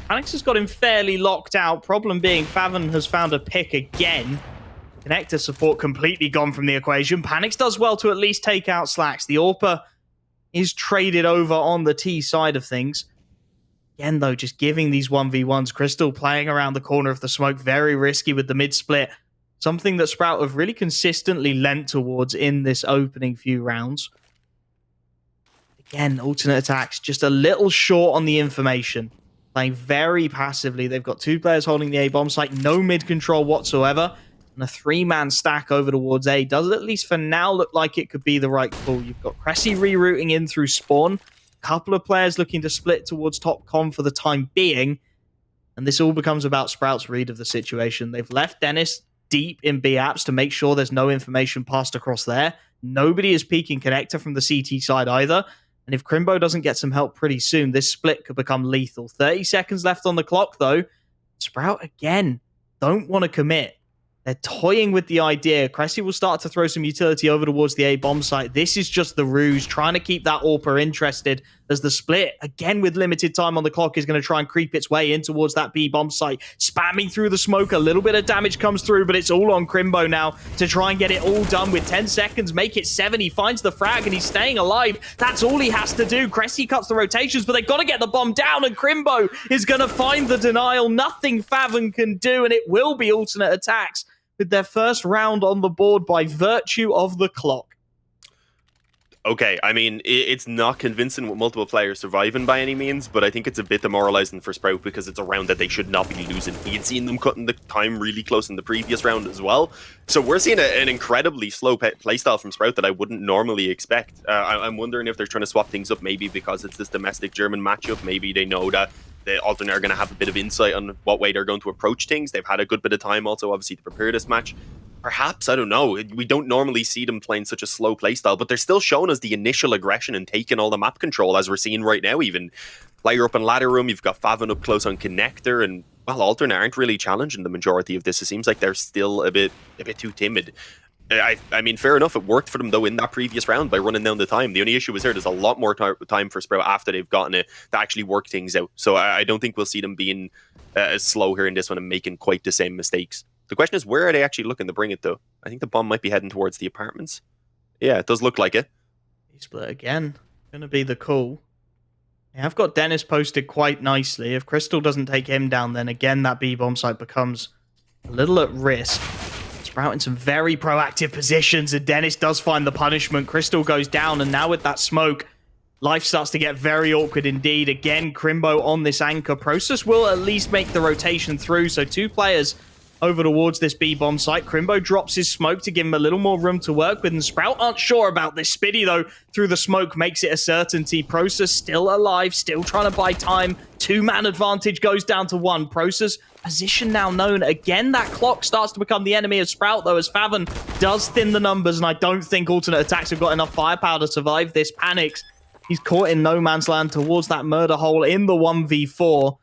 S2: Alex has got him fairly locked out. Problem being, Faven has found a pick again. Connector support completely gone from the equation. Panics does well to at least take out Slacks. The AWPer is traded over on the T side of things. Again, though, just giving these 1v1s. Crystal playing around the corner of the smoke. Very risky with the mid-split. Something that Sprout have really consistently lent towards in this opening few rounds. Again, alternate attacks just a little short on the information. Playing very passively. They've got 2 players holding the A bomb site. No mid-control whatsoever. And a 3-man stack over towards A. Does at least for now look like it could be the right call. You've got Cressy rerouting in through spawn. Couple of players looking to split towards top con for the time being, and this all becomes about Sprout's read of the situation. They've left Dennis deep in B apps to make sure there's no information passed across there. Nobody is peeking connector from the CT side either, and if Crimbo doesn't get some help pretty soon, this split could become lethal. 30 seconds left on the clock though. Sprout again don't want to commit. They're toying with the idea. Cressy will start to throw some utility over towards the A bomb site. This is just the ruse, trying to keep that AWPer interested as the split, again with limited time on the clock, is going to try and creep its way in towards that B bomb site, spamming through the smoke. A little bit of damage comes through, but it's all on Crimbo now to try and get it all done with 10 seconds, make it 7. He finds the frag and he's staying alive. That's all he has to do. Cressy cuts the rotations, but they've got to get the bomb down, and Crimbo is going to find the denial. Nothing Faven can do, and it will be alternate attacks with their first round on the board by virtue of the clock.
S3: Okay, I mean, it's not convincing with multiple players surviving by any means, but I think it's a bit demoralizing for Sprout because it's a round that they should not be losing. We had seen them cutting the time really close in the previous round as well. So we're seeing an incredibly slow playstyle from Sprout that I wouldn't normally expect. I'm wondering if they're trying to swap things up, maybe because it's this domestic German matchup. Maybe they know that the alternate are going to have a bit of insight on what way they're going to approach things. They've had a good bit of time also, obviously, to prepare this match. Perhaps, I don't know. We don't normally see them playing such a slow playstyle, but they're still showing us the initial aggression and taking all the map control, as we're seeing right now. Even player up in ladder room, you've got Faven up close on connector, and well, alternate aren't really challenging the majority of this. It seems like they're still a bit too timid. I mean, fair enough. It worked for them though in that previous round by running down the time. The only issue is there's a lot more time for Sprout after they've gotten it to actually work things out. So I don't think we'll see them being as slow here in this one and making quite the same mistakes. The question is, where are they actually looking to bring it, though? I think the bomb might be heading towards the apartments. Yeah, it does look like it.
S2: He split again. Going to be the call. They have got Dennis posted quite nicely. If Crystal doesn't take him down, then again, that B-bomb site becomes a little at risk. Sprout in some very proactive positions, and Dennis does find the punishment. Crystal goes down, and now with that smoke, life starts to get very awkward indeed. Again, Crimbo on this anchor. Process will at least make the rotation through, so 2 players over towards this B-bomb site. Crimbo drops his smoke to give him a little more room to work with, and Sprout aren't sure about this. Spiddy, though, through the smoke makes it a certainty. Process still alive, still trying to buy time. 2-man advantage goes down to 1. Process position now known. Again, that clock starts to become the enemy of Sprout, though, as Faven does thin the numbers, and I don't think alternate attacks have got enough firepower to survive this. Panics. He's caught in no man's land towards that murder hole in the 1v4.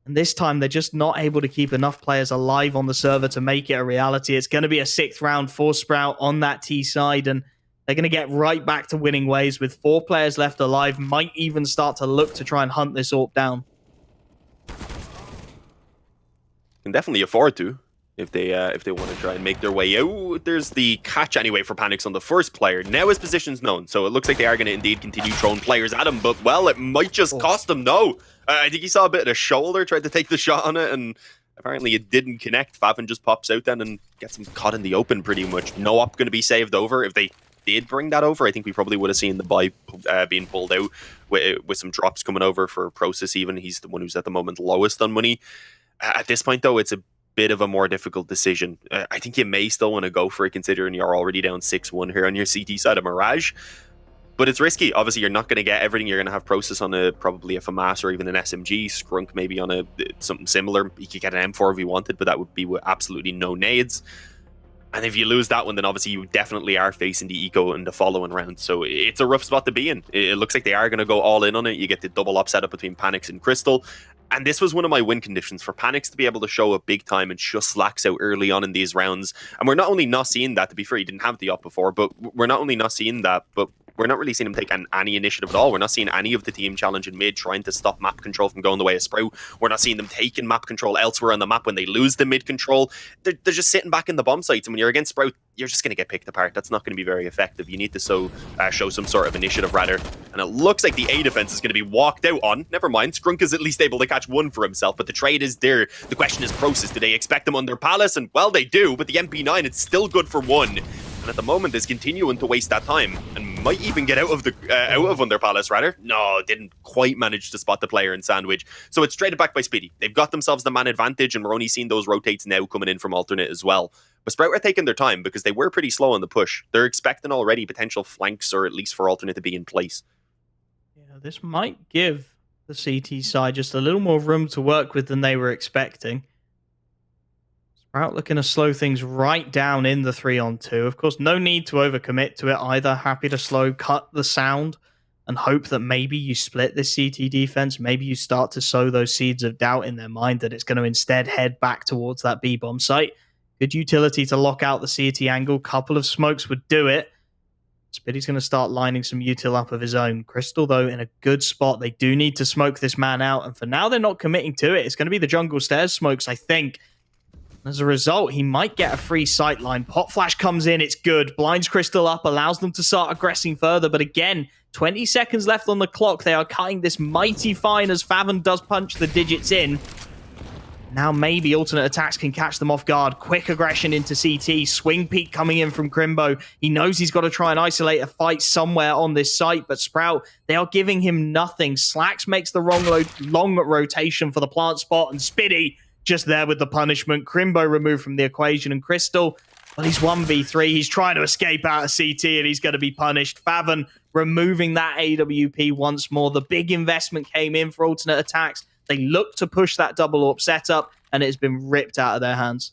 S2: And this time, they're just not able to keep enough players alive on the server to make it a reality. It's going to be a 6th round for Sprout on that T side, and they're going to get right back to winning ways with 4 players left alive. Might even start to look to try and hunt this AWP down.
S3: Can definitely afford to if they want to try and make their way out. There's the catch anyway for Panics on the first player. Now his position's known, so it looks like they are going to indeed continue throwing players at him, but well, it might just cost them. No. I think he saw a bit of the shoulder, tried to take the shot on it, and apparently it didn't connect. Faven just pops out then and gets him caught in the open pretty much. No up going to be saved over. If they did bring that over, I think we probably would have seen the buy being pulled out with some drops coming over for Process even. He's the one who's at the moment lowest on money. At this point, though, it's a bit of a more difficult decision. I think you may still want to go for it, considering you're already down 6-1 here on your CT side of Mirage. But it's risky. Obviously, you're not going to get everything. You're going to have Process on probably a FAMAS or even an SMG. Skrunk maybe on something similar. You could get an M4 if you wanted, but that would be with absolutely no nades. And if you lose that one, then obviously you definitely are facing the eco in the following round. So it's a rough spot to be in. It looks like they are going to go all in on it. You get the double up setup between Panics and Crystal. And this was one of my win conditions for Panics to be able to show up big time and just slacks out early on in these rounds. And we're not only not seeing that, to be fair, he didn't have the up before, but we're not only not seeing that, but we're not really seeing him take any initiative at all. We're not seeing any of the team challenging mid, trying to stop map control from going the way of Sprout. We're not seeing them taking map control elsewhere on the map when they lose the mid control. They're just sitting back in the bomb sites, and when you're against Sprout, you're just going to get picked apart. That's not going to be very effective. You need to show some sort of initiative, rather. And it looks like the A defense is going to be walked out on. Never mind, Skrunk is at least able to catch one for himself, but the trade is there. The question is Process. Do they expect them under Palace? And, well, they do, but the MP9, it's still good for 1. And at the moment is continuing to waste that time and might even get out of under Palace, rather. No, didn't quite manage to spot the player in Sandwich. So it's traded back by Spiddy. They've got themselves the man advantage, and we're only seeing those rotates now coming in from alternate as well. But Sprout are taking their time because they were pretty slow on the push. They're expecting already potential flanks, or at least for alternate to be in place.
S2: Yeah, this might give the CT side just a little more room to work with than they were expecting. Sprout looking to slow things right down in the 3-on-2. Of course, no need to overcommit to it either. Happy to cut the sound and hope that maybe you split this CT defense. Maybe you start to sow those seeds of doubt in their mind that it's going to instead head back towards that B-bomb site. Good utility to lock out the CT angle. Couple of smokes would do it. Spitty's going to start lining some util up of his own. Crystal, though, in a good spot. They do need to smoke this man out, and for now, they're not committing to it. It's going to be the jungle stairs smokes, I think. As a result, he might get a free sightline. Pop Flash comes in, it's good. Blinds Crystal up, allows them to start aggressing further, but again, 20 seconds left on the clock. They are cutting this mighty fine as Faven does punch the digits in. Now maybe alternate attacks can catch them off guard. Quick aggression into CT. Swing peek coming in from Crimbo. He knows he's got to try and isolate a fight somewhere on this site, but Sprout, they are giving him nothing. Slacks makes the long rotation for the plant spot, and Spitty just there with the punishment. Crimbo removed from the equation, and Crystal, well, he's 1v3. He's trying to escape out of CT, and he's going to be punished. Faven removing that AWP once more. The big investment came in for alternate attacks. They look to push that double AWP setup, and it's been ripped out of their hands.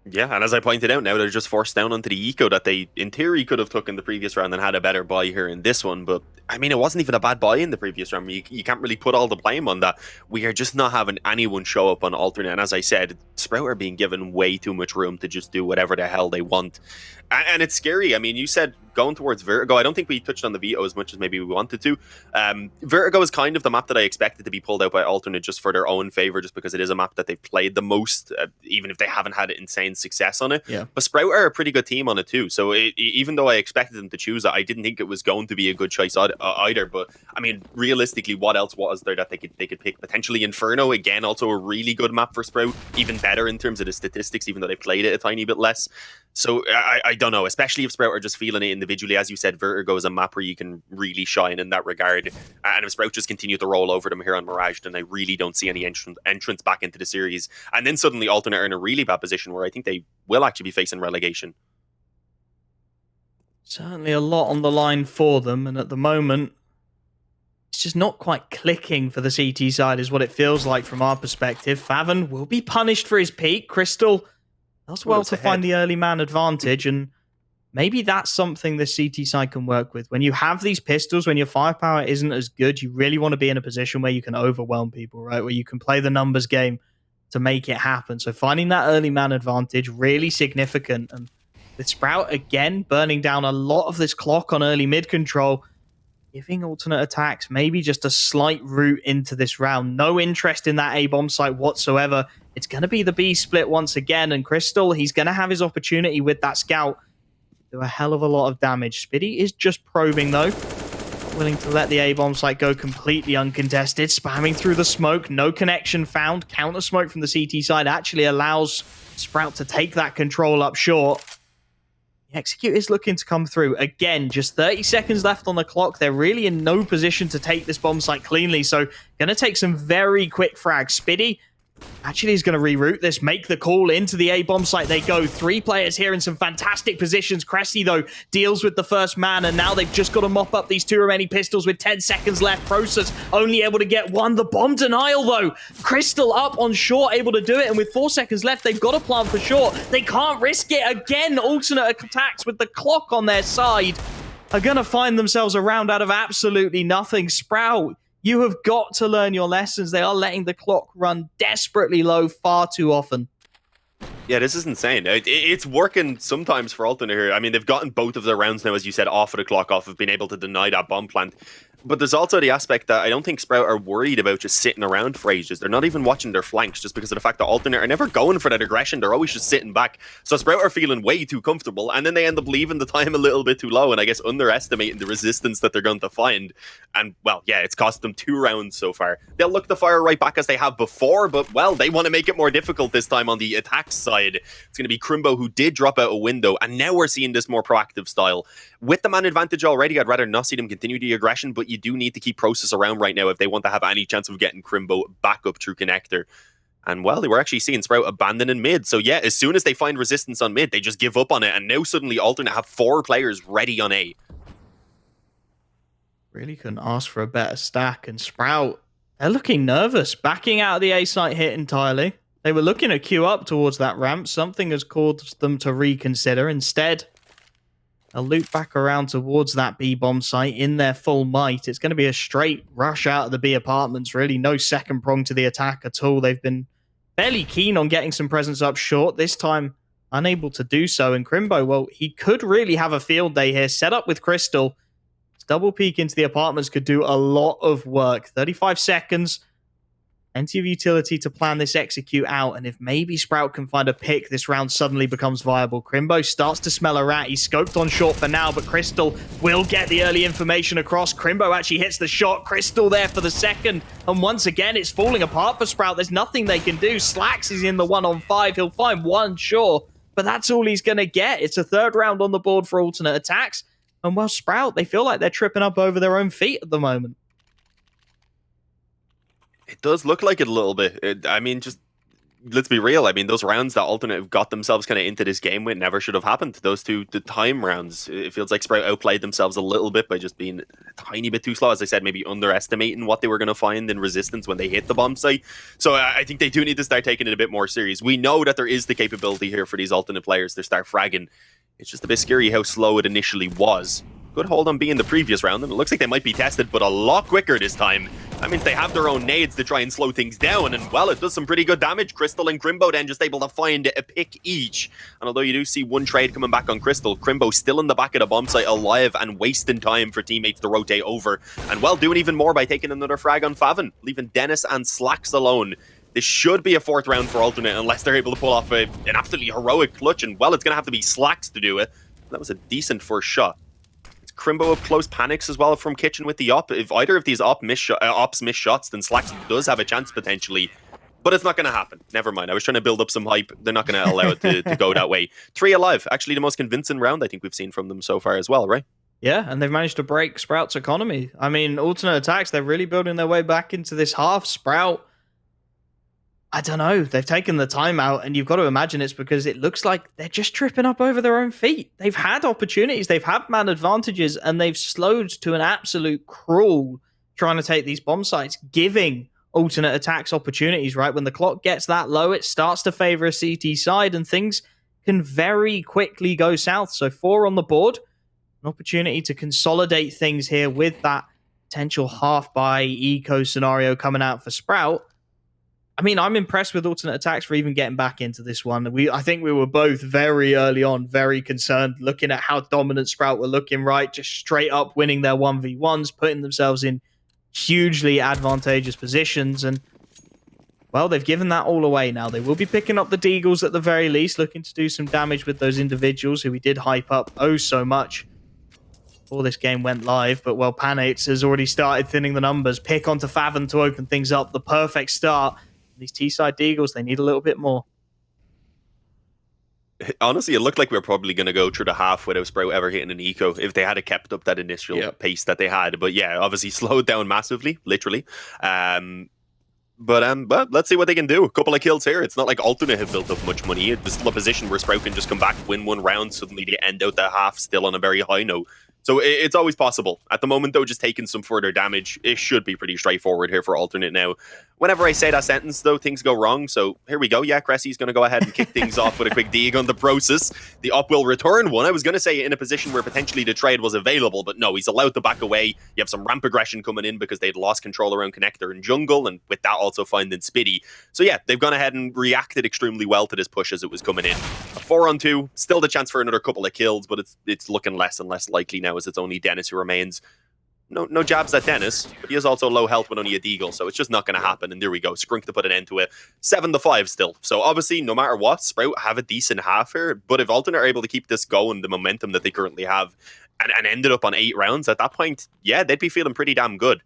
S3: Yeah, and as I pointed out, now they're just forced down onto the eco that they, in theory, could have took in the previous round and had a better buy here in this one. But, I mean, it wasn't even a bad buy in the previous round. You can't really put all the blame on that. We are just not having anyone show up on alternate. And as I said, Sprout are being given way too much room to just do whatever the hell they want. And it's scary. I mean, you said going towards Vertigo. I don't think we touched on the Veto as much as maybe we wanted to. Vertigo is kind of the map that I expected to be pulled out by alternate just for their own favor, just because it is a map that they've played the most, even if they haven't had insane success on it.
S2: Yeah.
S3: But Sprout are a pretty good team on it too. So even though I expected them to choose it, I didn't think it was going to be a good choice either. But I mean, realistically, what else was there that they could pick? Potentially Inferno, again, also a really good map for Sprout, even better in terms of the statistics, even though they played it a tiny bit less. So I don't know, especially if Sprout are just feeling it individually. As you said, Vertigo is a map where you can really shine in that regard. And if Sprout just continue to roll over them here on Mirage, then I really don't see any entrance back into the series. And then suddenly alternate are in a really bad position where I think they will actually be facing relegation.
S2: Certainly a lot on the line for them, and at the moment, it's just not quite clicking for the CT side is what it feels like from our perspective. Faven will be punished for his peak. Crystal does well to find the early man advantage, and maybe that's something the CT side can work with. When you have these pistols, when your firepower isn't as good, you really want to be in a position where you can overwhelm people, right? Where you can play the numbers game to make it happen. So finding that early man advantage, really significant. And with Sprout, again, burning down a lot of this clock on early mid control, giving alternate attacks maybe just a slight route into this round. No interest in that A-bomb site whatsoever. It's going to be the B split once again, and Crystal, he's going to have his opportunity with that scout. Do a hell of a lot of damage. Spitty is just probing, though. Not willing to let the A-bomb site go completely uncontested. Spamming through the smoke. No connection found. Counter smoke from the CT side actually allows Sprout to take that control up short. The Execute is looking to come through. Again, just 30 seconds left on the clock. They're really in no position to take this bomb site cleanly, so going to take some very quick frags. Spitty actually is going to reroute this, make the call into the A-bomb site. They go. 3 players here in some fantastic positions. Cressy, though, deals with the first man, and now they've just got to mop up these 2 remaining pistols with 10 seconds left. Process only able to get 1. The bomb denial, though. Crystal up on short, able to do it, and with 4 seconds left, they've got to plant for short. They can't risk it. Again, alternate attacks with the clock on their side are going to find themselves a round out of absolutely nothing. Sprout, you have got to learn your lessons. They are letting the clock run desperately low far too often.
S3: Yeah, this is insane. It's working sometimes for alternate here. I mean, they've gotten both of their rounds now, as you said, off of the clock, off of being able to deny that bomb plant. But there's also the aspect that I don't think Sprout are worried about just sitting around for ages. They're not even watching their flanks just because of the fact that alternate are never going for that aggression. They're always just sitting back. So Sprout are feeling way too comfortable, and then they end up leaving the time a little bit too low, and I guess underestimating the resistance that they're going to find. And, well, yeah, it's cost them 2 rounds so far. They'll look to fire right back as they have before, but, well, they want to make it more difficult this time on the attack side. It's going to be Crimbo who did drop out a window, and now we're seeing this more proactive style. With the man advantage already, I'd rather not see them continue the aggression, but you do need to keep Process around right now if they want to have any chance of getting Crimbo back up through connector. And, well, they were actually seeing Sprout abandoning mid. So, yeah, as soon as they find resistance on mid, they just give up on it, and now suddenly alternate have 4 players ready on A.
S2: Really couldn't ask for a better stack, and Sprout, they're looking nervous, backing out of the A site hit entirely. They were looking to queue up towards that ramp. Something has caused them to reconsider. Instead, they'll loop back around towards that B-bomb site in their full might. It's going to be a straight rush out of the B apartments, really. No second prong to the attack at all. They've been fairly keen on getting some presence up short. This time, unable to do so. And Crimbo, well, he could really have a field day here. Set up with Crystal. Double peek into the apartments could do a lot of work. 35 seconds. Plenty of utility to plan this execute out, and if maybe Sprout can find a pick, this round suddenly becomes viable. Crimbo starts to smell a rat. He's scoped on short for now, but Crystal will get the early information across. Crimbo actually hits the shot. Crystal there for the second, and once again, it's falling apart for Sprout. There's nothing they can do. Slacks is in the 1-on-5. He'll find one, sure, but that's all he's going to get. It's a third round on the board for alternate attacks, and well, Sprout, they feel like they're tripping up over their own feet at the moment.
S3: It does look like it a little bit. Just let's be real. I mean, those rounds that Alternate have got themselves kind of into this game with never should have happened. Those the time rounds, it feels like Sprout outplayed themselves a little bit by just being a tiny bit too slow. As I said, maybe underestimating what they were going to find in resistance when they hit the bomb site. So I think they do need to start taking it a bit more serious. We know that there is the capability here for these Alternate players to start fragging. It's just a bit scary how slow it initially was. Good hold on B in the previous round, and it looks like they might be tested, but a lot quicker this time. That means they have their own nades to try and slow things down, and well, it does some pretty good damage. Crystal and Crimbo then just able to find a pick each. And although you do see one trade coming back on Crystal, Crimbo still in the back of the bomb site alive and wasting time for teammates to rotate over. And well, doing even more by taking another frag on Faven, leaving Dennis and Slacks alone. This should be a fourth round for Alternate unless they're able to pull off an absolutely heroic clutch, and well, it's going to have to be Slacks to do it. That was a decent first shot. Crimbo up close, panics as well from Kitchen with the op. If either of these ops miss shots, then Slacks does have a chance potentially. But it's not going to happen. Never mind. I was trying to build up some hype. They're not going to allow it to go that way. 3 alive. Actually, the most convincing round I think we've seen from them so far as well, right?
S2: Yeah, and they've managed to break Sprout's economy. I mean, alternate attacks, they're really building their way back into this half. Sprout, I don't know. They've taken the time out, and you've got to imagine it's because it looks like they're just tripping up over their own feet. They've had opportunities, they've had man advantages, and they've slowed to an absolute crawl trying to take these bomb sites, giving alternate attacks opportunities, right? When the clock gets that low, it starts to favor a CT side, and things can very quickly go south. So 4 on the board, an opportunity to consolidate things here with that potential half-buy eco scenario coming out for Sprout. I mean, I'm impressed with alternate attacks for even getting back into this one. I think we were both very early on, very concerned, looking at how dominant Sprout were looking, right? Just straight up winning their 1v1s, putting themselves in hugely advantageous positions. And, well, they've given that all away now. They will be picking up the Deagles at the very least, looking to do some damage with those individuals who we did hype up oh so much before this game went live. But, well, Panates has already started thinning the numbers. Pick onto Faven to open things up. The perfect start. These T-side Deagles, they need a little bit more.
S3: Honestly, it looked like we were probably going to go through the half without Sprout ever hitting an eco if they had kept up that initial pace that they had. But yeah, obviously slowed down massively, literally. But let's see what they can do. A couple of kills here. It's not like Alternate have built up much money. It's still a position where Sprout can just come back, win one round, suddenly they end out the half still on a very high note. So it's always possible. At the moment, though, just taking some further damage, it should be pretty straightforward here for Alternate now. Whenever I say that sentence, though, things go wrong. So here we go. Yeah, Cressy's going to go ahead and kick things off with a quick dig on the process. The op will return one. I was going to say in a position where potentially the trade was available, but no, he's allowed to back away. You have some ramp aggression coming in because they'd lost control around Connector and Jungle, and with that also finding Spitty. So yeah, they've gone ahead and reacted extremely well to this push as it was coming in. A 4-on-2, still the chance for another couple of kills, but it's looking less and less likely now as it's only Dennis who remains. No jabs at Dennis, but he is also low health with only a Deagle, so it's just not going to happen. And there we go, Skrunk to put an end to it. 7-5 still. So obviously, no matter what, Sprout have a decent half here, but if Alternate are able to keep this going, the momentum that they currently have, and ended up on 8 rounds, at that point, yeah, they'd be feeling pretty damn good.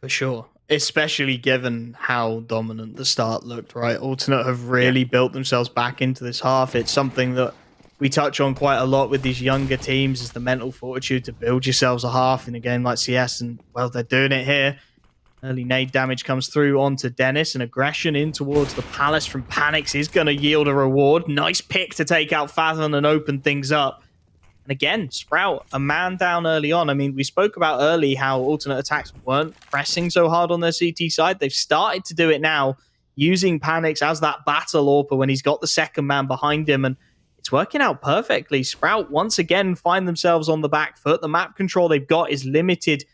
S2: For sure. Especially given how dominant the start looked, right? Alternate have really built themselves back into this half. It's something that we touch on quite a lot with these younger teams, is the mental fortitude to build yourselves a half in a game like CS, and well, they're doing it here. Early nade damage comes through onto Dennis, and aggression in towards the Palace from Panics is going to yield a reward. Nice pick to take out Fathom and open things up. And again, Sprout, a man down early on. I mean, we spoke about early how alternate attacks weren't pressing so hard on their CT side. They've started to do it now, using Panics as that battle AWPer when he's got the second man behind him, and it's working out perfectly. Sprout once again find themselves on the back foot. The map control they've got is limited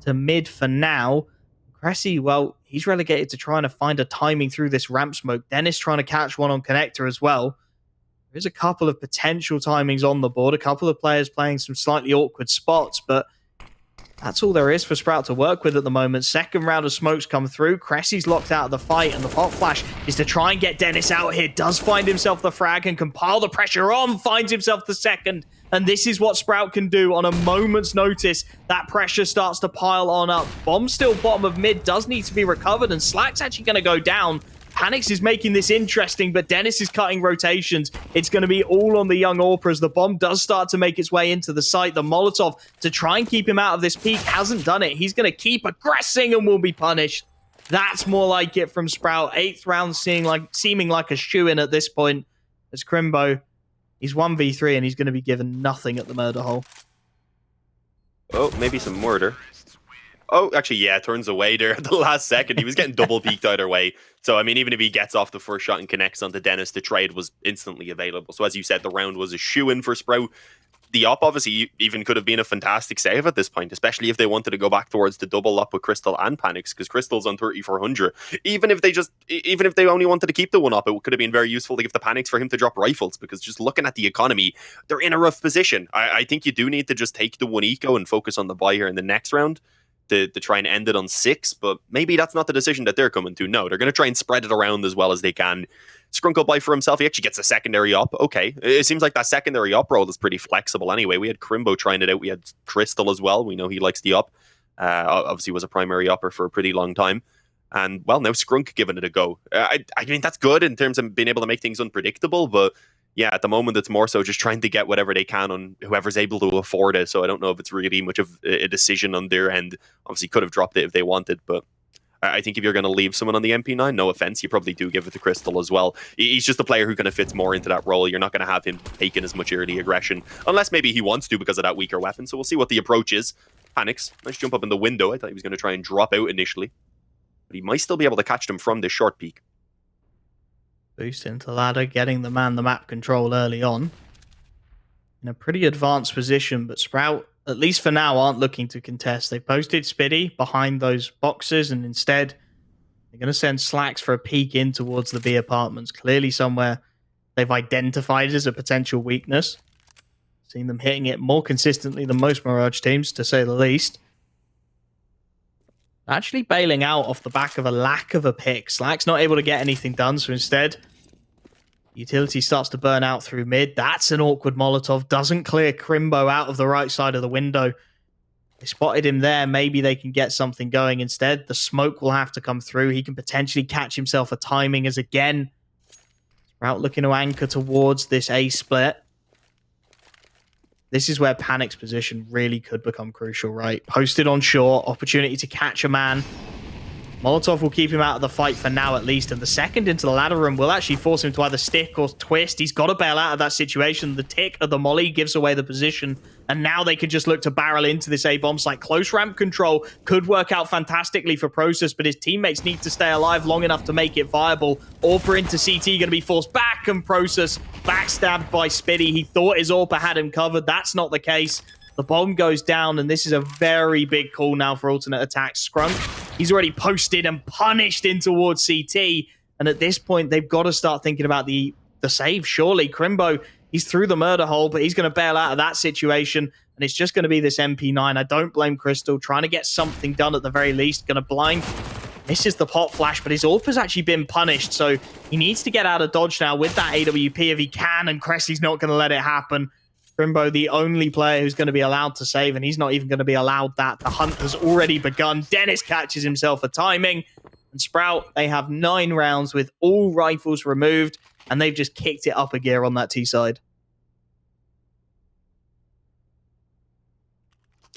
S2: to mid for now. Cressy, well, he's relegated to trying to find a timing through this ramp smoke. Dennis trying to catch one on Connector as well. There's a couple of potential timings on the board, a couple of players playing some slightly awkward spots, but that's all there is for Sprout to work with at the moment. Second round of smokes come through. Cressy's locked out of the fight, and the pop flash is to try and get Dennis out here. Does find himself the frag and can pile the pressure on. Finds himself the second. And this is what Sprout can do on a moment's notice. That pressure starts to pile on up. Bomb still bottom of mid. Does need to be recovered, and Slack's actually going to go down. Attax is making this interesting, but Dennis is cutting rotations. It's going to be all on the young Orpa as the bomb does start to make its way into the site. The Molotov, to try and keep him out of this peak, hasn't done it. He's going to keep aggressing and will be punished. That's more like it from Sprout. 8th round seeming like a shoo-in at this point. As Crimbo, he's 1v3 and he's going to be given nothing at the murder hole.
S3: Oh, maybe some murder. Oh, actually, yeah, turns away there at the last second. He was getting double peeked either way. So, I mean, even if he gets off the first shot and connects onto Dennis, the trade was instantly available. So, as you said, the round was a shoo-in for Sprout. The op, obviously, even could have been a fantastic save at this point, especially if they wanted to go back towards the double up with Crystal and Panics, because Crystal's on 3400. Even if they only wanted to keep the one up, it could have been very useful to give the Panics for him to drop rifles, because just looking at the economy, they're in a rough position. I think you do need to just take the one eco and focus on the buy here in the next round. To try and end it on 6, but maybe that's not the decision that they're coming to. No, they're going to try and spread it around as well as they can. Scrunk will buy for himself. He actually gets a secondary up. Okay, it seems like that secondary up roll is pretty flexible anyway. We had Crimbo trying it out. We had Crystal as well. We know he likes the up. Obviously was a primary upper for a pretty long time. And, well, now Scrunk giving it a go. I mean, that's good in terms of being able to make things unpredictable, but yeah, at the moment, it's more so just trying to get whatever they can on whoever's able to afford it. So I don't know if it's really much of a decision on their end. Obviously, could have dropped it if they wanted, but I think if you're going to leave someone on the MP9, no offense, you probably do give it to Crystal as well. He's just a player who kind of fits more into that role. You're not going to have him taking as much early aggression, unless maybe he wants to because of that weaker weapon. So we'll see what the approach is. Panics, nice jump up in the window. I thought he was going to try and drop out initially, but he might still be able to catch them from this short peak.
S2: Boost into ladder, getting the man-the-map control early on. In a pretty advanced position, but Sprout, at least for now, aren't looking to contest. They've posted Spiddy behind those boxes, and instead, they're going to send Slacks for a peek in towards the B apartments. Clearly somewhere they've identified as a potential weakness. Seen them hitting it more consistently than most Mirage teams, to say the least. Actually bailing out off the back of a lack of a pick. Slack's not able to get anything done, so instead, utility starts to burn out through mid. That's an awkward Molotov. Doesn't clear Crimbo out of the right side of the window. They spotted him there. Maybe they can get something going instead. The smoke will have to come through. He can potentially catch himself a timing as again, Sprout looking to anchor towards this A split. This is where Panic's position really could become crucial, right? Posted on shore, opportunity to catch a man. Molotov will keep him out of the fight for now, at least. And the second into the ladder room will actually force him to either stick or twist. He's got to bail out of that situation. The tick of the molly gives away the position. And now they could just look to barrel into this A-bomb site. Close ramp control could work out fantastically for Process, but his teammates need to stay alive long enough to make it viable. Orpa into CT, going to be forced back, and Process backstabbed by Spiddy. He thought his Orpa had him covered. That's not the case. The bomb goes down, and this is a very big call now for alternate Attax. Scrunk, he's already posted and punished in towards CT, and at this point, they've got to start thinking about the save, surely. Crimbo, he's through the murder hole, but he's going to bail out of that situation, and it's just going to be this MP9. I don't blame Crystal, trying to get something done at the very least. Going to blind. Misses the pop flash, but his AWP has actually been punished, so he needs to get out of dodge now with that AWP if he can, and Cressy's not going to let it happen. Crimbo, the only player who's going to be allowed to save, and he's not even going to be allowed that. The hunt has already begun. Dennis catches himself a timing. And Sprout, they have 9 rounds with all rifles removed, and they've just kicked it up a gear on that T side.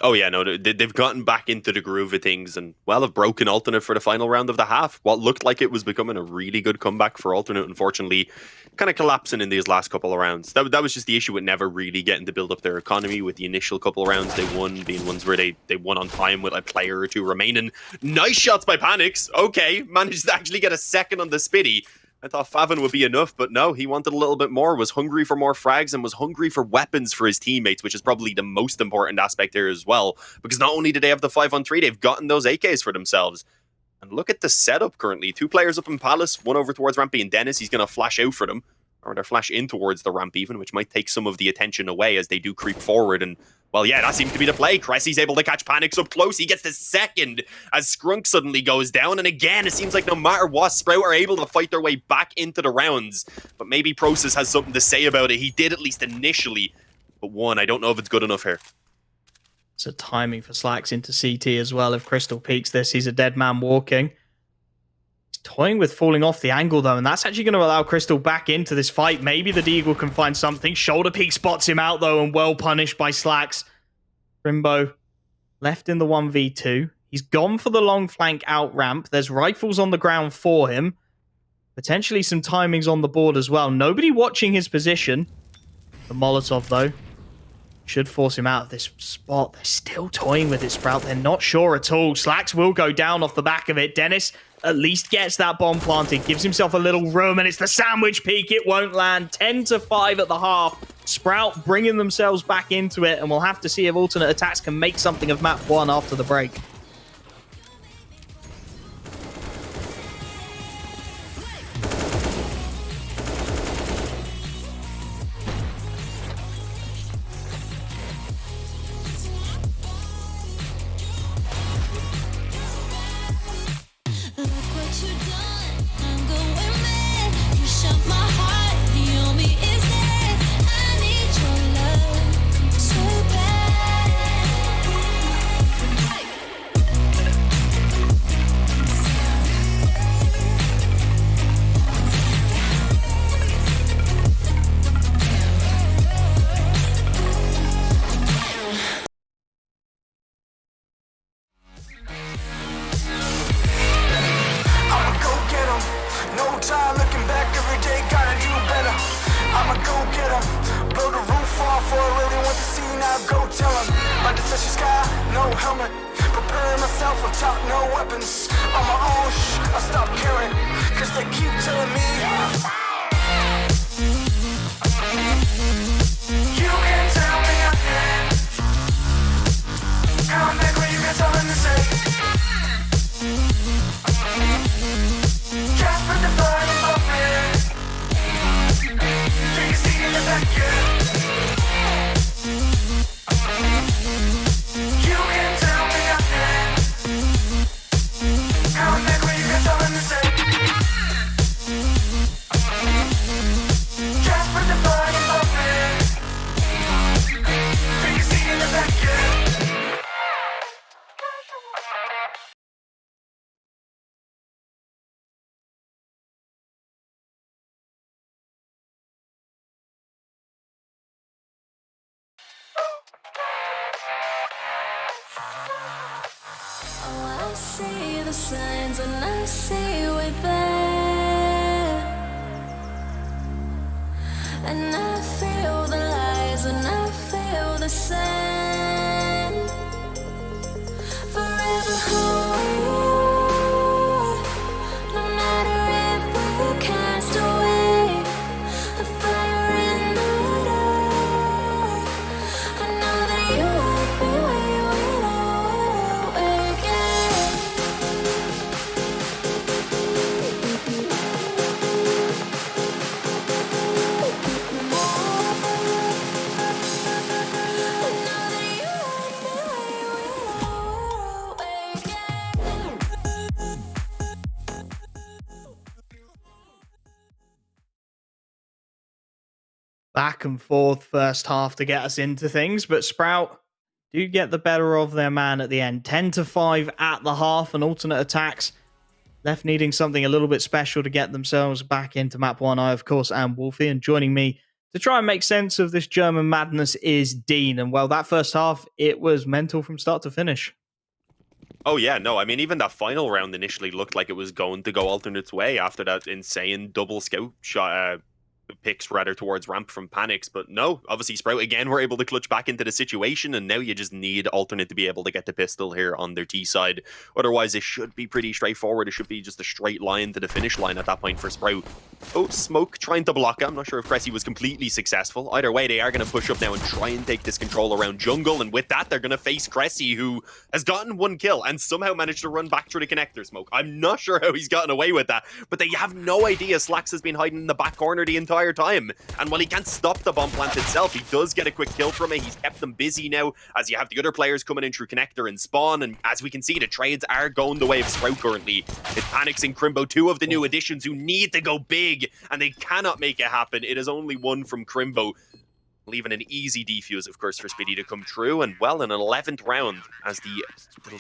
S3: Oh, yeah, no, they've gotten back into the groove of things and, well, have broken Alternate for the final round of the half. What looked like it was becoming a really good comeback for Alternate, unfortunately, kind of collapsing in these last couple of rounds. That was just the issue with never really getting to build up their economy. With the initial couple of rounds they won being ones where they won on time with a player or two remaining. Nice shots by Panics. Okay, managed to actually get a second on the Spiddy. I thought Favin would be enough, but no, he wanted a little bit more, was hungry for more frags, and was hungry for weapons for his teammates, which is probably the most important aspect here as well, because not only did they have the 5-on-3, they've gotten those AKs for themselves. And look at the setup currently. 2 players up in Palace, one over towards Rampy and Dennis. He's going to flash out for them. or their flash in towards the ramp even, which might take some of the attention away as they do creep forward. And well, yeah, that seems to be the play. Cressy's able to catch Panics up close. He gets the second as Skrunk suddenly goes down. And again, it seems like no matter what, Sprout are able to fight their way back into the rounds. But maybe Process has something to say about it. He did at least initially. But one, I don't know if it's good enough here.
S2: It's a timing for Slacks into CT as well. If Crystal peeks this, he's a dead man walking. He's toying with falling off the angle though, and that's actually going to allow Crystal back into this fight. Maybe the Deagle can find something. Shoulder peek spots him out though, and well punished by Slacks. Rimbo left in the 1v2. He's gone for the long flank out ramp. There's rifles on the ground for him. Potentially some timings on the board as well. Nobody watching his position. The Molotov though should force him out of this spot. They're still toying with it, Sprout. They're not sure at all. Slacks will go down off the back of it. Dennis at least gets that bomb planted, gives himself a little room, and it's the sandwich peak. It won't land. 10-5 at the half. Sprout bringing themselves back into it, and we'll have to see if alternate attacks can make something of map 1 after the break.
S4: See the signs and I see we're there, and I feel the lies and I feel the sand. Forever whole, no matter if we cast away a fire in the dark. I know that you won't be where we know again.
S2: Back and forth first half to get us into things, but Sprout do get the better of their man at the end. 10-5 at the half, and alternate attacks left needing something a little bit special to get themselves back into map 1. I, of course, am Wolfie, and joining me to try and make sense of this German madness is Dean. And well, that first half, it was mental from start to finish.
S3: Oh yeah, no, I mean, even that final round initially looked like it was going to go alternate's way after that insane double scout shot, picks rather towards ramp from Panics, but no, obviously Sprout again were able to clutch back into the situation, and now you just need alternate to be able to get the pistol here on their T side. Otherwise it should be pretty straightforward. It should be just a straight line to the finish line at that point for Sprout. Oh, Smoke trying to block it. I'm not sure if Cressy was completely successful. Either way, they are going to push up now and try and take this control around jungle, and with that they're going to face Cressy, who has gotten 1 kill and somehow managed to run back through the connector. Smoke, I'm not sure how he's gotten away with that, but they have no idea Slacks has been hiding in the back corner the entire entire time. And while he can't stop the bomb plant itself, he does get a quick kill from it. He's kept them busy now, as you have the other players coming in through connector and spawn. And as we can see, the trades are going the way of Sprout currently. It's Panics and Crimbo, two of the new additions who need to go big, and they cannot make it happen. It is only one from Crimbo, leaving an easy defuse, of course, for Spiddy to come through. And, well, an 11th round, as the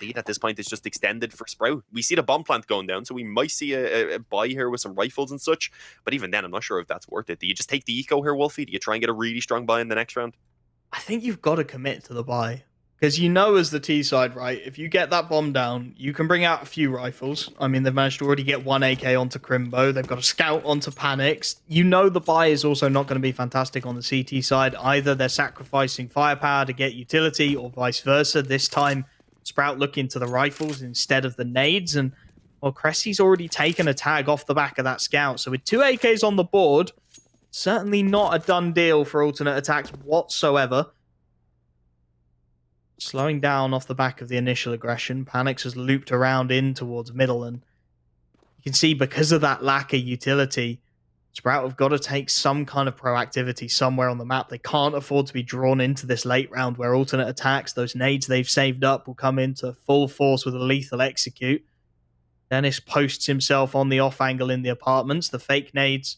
S3: lead at this point is just extended for Sprout. We see the bomb plant going down, so we might see a buy here with some rifles and such. But even then, I'm not sure if that's worth it. Do you just take the eco here, Wolfie? Do you try and get a really strong buy in the next round?
S2: I think you've got to commit to the buy. Because you know, as the T side, right, if you get that bomb down, you can bring out a few rifles. I mean, they've managed to already get one AK onto Crimbo. They've got a scout onto Panics. You know the buy is also not going to be fantastic on the CT side. Either they're sacrificing firepower to get utility or vice versa. This time, Sprout looking to the rifles instead of the nades. And, well, Cressy's already taken a tag off the back of that scout. So with 2 AKs on the board, certainly not a done deal for alternate attacks whatsoever. Slowing down off the back of the initial aggression, Panics has looped around in towards middle, and you can see because of that lack of utility, Sprout have got to take some kind of proactivity somewhere on the map. They can't afford to be drawn into this late round where alternate attacks, those nades they've saved up, will come into full force with a lethal execute. Dennis posts himself on the off angle in the apartments. The fake nades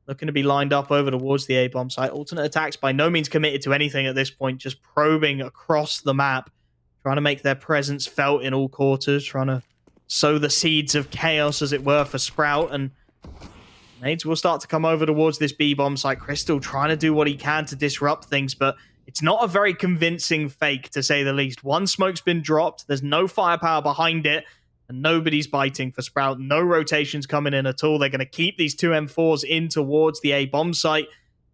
S2: looking to be lined up over towards the A-bomb site. Alternate attacks by no means committed to anything at this point, just probing across the map, trying to make their presence felt in all quarters, trying to sow the seeds of chaos, as it were, for Sprout. And nades will start to come over towards this B-bomb site. Crystal trying to do what he can to disrupt things, but it's not a very convincing fake, to say the least. One smoke's been dropped. There's no firepower behind it. And nobody's biting for Sprout. No rotations coming in at all. They're going to keep these 2 M4s in towards the A-bomb site.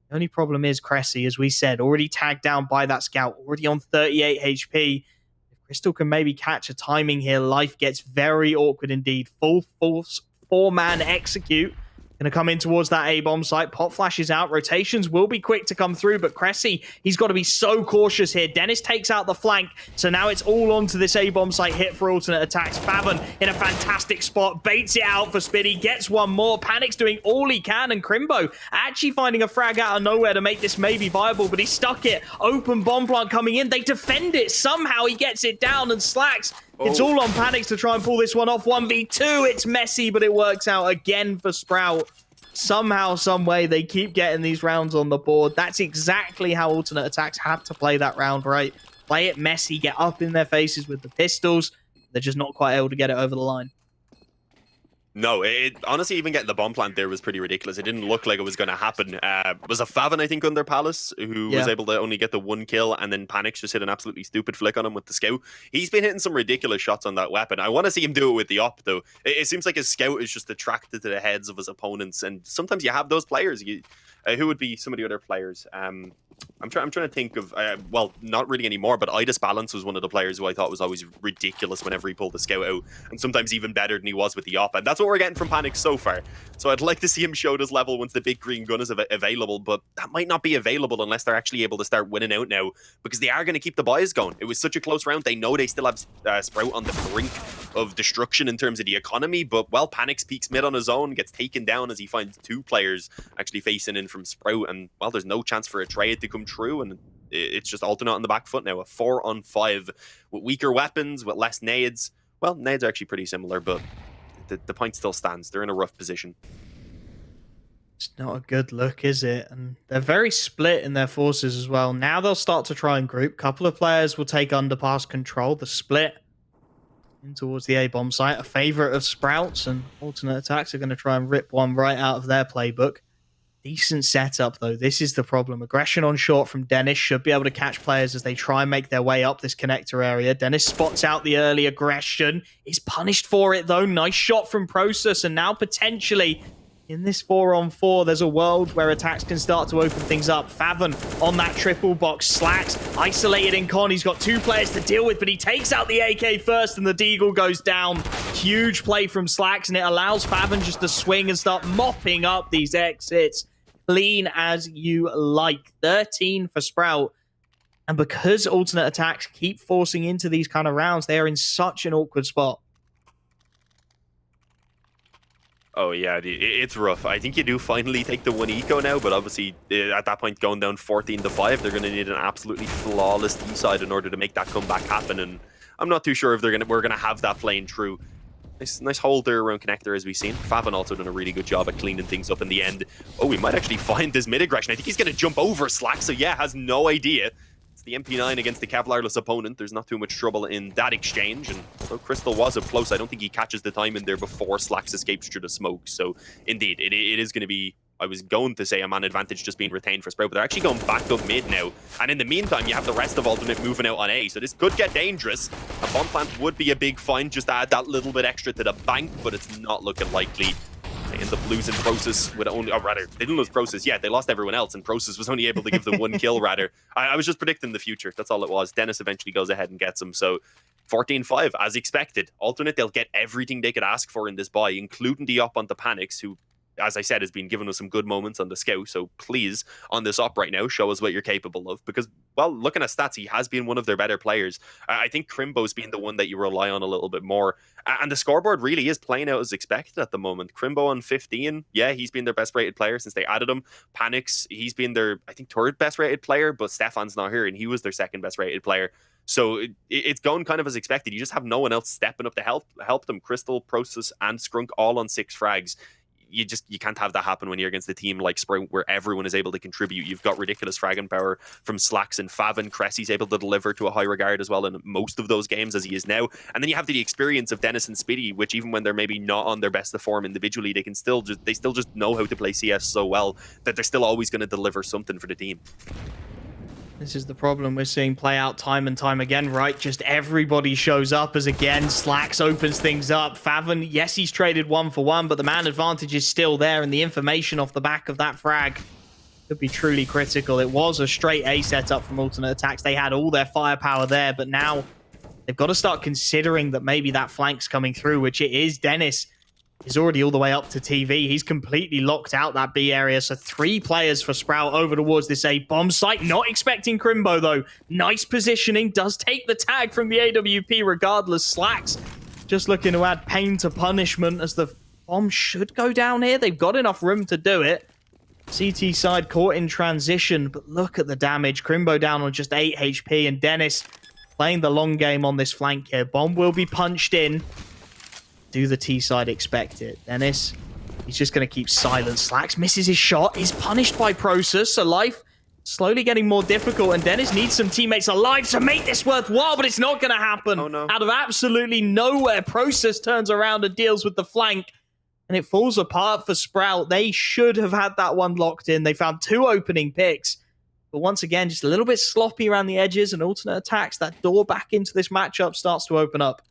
S2: The only problem is Cressy, as we said, already tagged down by that scout, already on 38 HP. If Crystal can maybe catch a timing here, life gets very awkward indeed. Full force, 4-man execute. Going to come in towards that A-bomb site. Pop flashes out. Rotations will be quick to come through, but Cressy, he's got to be so cautious here. Dennis takes out the flank, so now it's all onto this A-bomb site hit for alternate attacks. Favon in a fantastic spot, baits it out for Spiddy, gets one more. Panic's doing all he can, and Crimbo actually finding a frag out of nowhere to make this maybe viable, but he stuck it. Open bomb plant coming in. They defend it. Somehow he gets it down, and Slacks, it's all on Panics to try and pull this one off. 1v2, it's messy, but it works out again for Sprout. Somehow, some way, they keep getting these rounds on the board. That's exactly how alternate attacks have to play that round, right? Play it messy, get up in their faces with the pistols. They're just not quite able to get it over the line.
S3: No, it honestly, even getting the bomb plant there was pretty ridiculous. It didn't look like it was going to happen. Was a Favon, I think, under Palace, who was able to only get the 1 kill, and then Panics just hit an absolutely stupid flick on him with the scout. He's been hitting some ridiculous shots on that weapon. I want to see him do it with the op, though. It seems like his scout is just attracted to the heads of his opponents, and sometimes you have those players. Who would be some of the other players? I'm trying to think of, well, not really anymore, but Idis Balance was one of the players who I thought was always ridiculous whenever he pulled the scout out, and sometimes even better than he was with the op, and that's what we're getting from Panic so far. So I'd like to see him show this level once the big green gun is available, but that might not be available unless they're actually able to start winning out now, because they are going to keep the buys going. It was such a close round. They know they still have Sprout on the brink of destruction in terms of the economy, but, well, Panic peaks mid on his own, gets taken down as he finds 2 players actually facing in from Sprout, and, well, there's no chance for a trade to come true, and it's just alternate on the back foot now. A 4-on-5 with weaker weapons, with less nades. Well, nades are actually pretty similar, but the point still stands. They're in a rough position.
S2: It's not a good look, is it? And they're very split in their forces as well. Now they'll start to try and group. Couple of players will take underpass control. The split in towards the A-bomb site. A favourite of Sprouts, and alternate attacks are going to try and rip one right out of their playbook. Decent setup, though. This is the problem. Aggression on short from Dennis should be able to catch players as they try and make their way up this connector area. Dennis spots out the early aggression. Is punished for it, though. Nice shot from Process, and now potentially in this 4-on-4, there's a world where attacks can start to open things up. Favon on that triple box. Slacks isolated in con. He's got 2 players to deal with, but he takes out the AK first, and the Deagle goes down. Huge play from Slacks, and it allows Favon just to swing and start mopping up these exits. Clean as you like. 13 for Sprout. And because alternate attacks keep forcing into these kind of rounds, they are in such an awkward spot.
S3: Oh yeah, it's rough. I think you do finally take the 1 eco now, but obviously at that point going down 14-5, they're going to need an absolutely flawless T side in order to make that comeback happen. And I'm not too sure if we're going to have that playing through. Nice hold there around connector as we've seen. Favin also done a really good job at cleaning things up in the end. Oh, we might actually find this mid aggression. I think he's going to jump over Slack, so yeah, has no idea. It's the MP9 against the Kevlarless opponent. There's not too much trouble in that exchange. And although Crystal was up close, I don't think he catches the time in there before Slacks escapes through the smoke. So indeed, it is going to be, I was going to say a man advantage just being retained for Sprout, but they're actually going back up mid now. And in the meantime, you have the rest of Ultimate moving out on A. So this could get dangerous. A bomb plant would be a big find, just to add that little bit extra to the bank, but it's not looking likely. They end up losing Process with only, or rather, they didn't lose Process yet. They lost everyone else, and Process was only able to give them 1 kill, rather. I was just predicting the future. That's all it was. Dennis eventually goes ahead and gets him. So 14-5, as expected. Alternate, they'll get everything they could ask for in this buy, including the up on the Panics, who, as I said, has been giving us some good moments on the scout. So please, on this up right now, show us what you're capable of. Because, well, looking at stats, he has been one of their better players. I think Crimbo's been the one that you rely on a little bit more. And the scoreboard really is playing out as expected at the moment. Crimbo on 15, yeah, he's been their best rated player since they added him. Panics, he's been their, I think, third best rated player, but Stefan's not here, and he was their second best rated player. So it's going kind of as expected. You just have no one else stepping up to help them. Crystal, Process, and Skrunk all on 6 frags. You can't have that happen when you're against a team like Sprout where everyone is able to contribute. You've got ridiculous fragging power from Slacks and Favin. Cressy's able to deliver to a high regard as well in most of those games, as he is now. And then you have the experience of Dennis and Spitty, which even when they're maybe not on their best of form individually, they still just know how to play CS so well that they're still always going to deliver something for the team.
S2: This is the problem we're seeing play out time and time again, right? Just everybody shows up as again, Slacks opens things up. Favin, yes, he's traded 1 for 1, but the man advantage is still there, and the information off the back of that frag could be truly critical. It was a straight A setup from Alternate Attacks. They had all their firepower there, but now they've got to start considering that maybe that flank's coming through, which it is. Dennis is already all the way up to TV. He's completely locked out that B area. So 3 players for Sprout over towards this A bomb site. Not expecting Crimbo, though. Nice positioning. Does take the tag from the AWP regardless. Slacks just looking to add pain to punishment as the bomb should go down here. They've got enough room to do it. CT side caught in transition, but look at the damage. Crimbo down on just 8 HP, and Dennis playing the long game on this flank here. Bomb will be punched in. Do the T side expect it? Dennis, he's just going to keep silent. Slacks misses his shot, is punished by Process, so life slowly getting more difficult, and Dennis needs some teammates alive to make this worthwhile, but it's not going to happen.
S3: Oh, no.
S2: Out of absolutely nowhere, Process turns around and deals with the flank, and it falls apart for Sprout. They should have had that one locked in. They found 2 opening picks, but once again, just a little bit sloppy around the edges, and Alternate Attacks, that door back into this matchup starts to open up.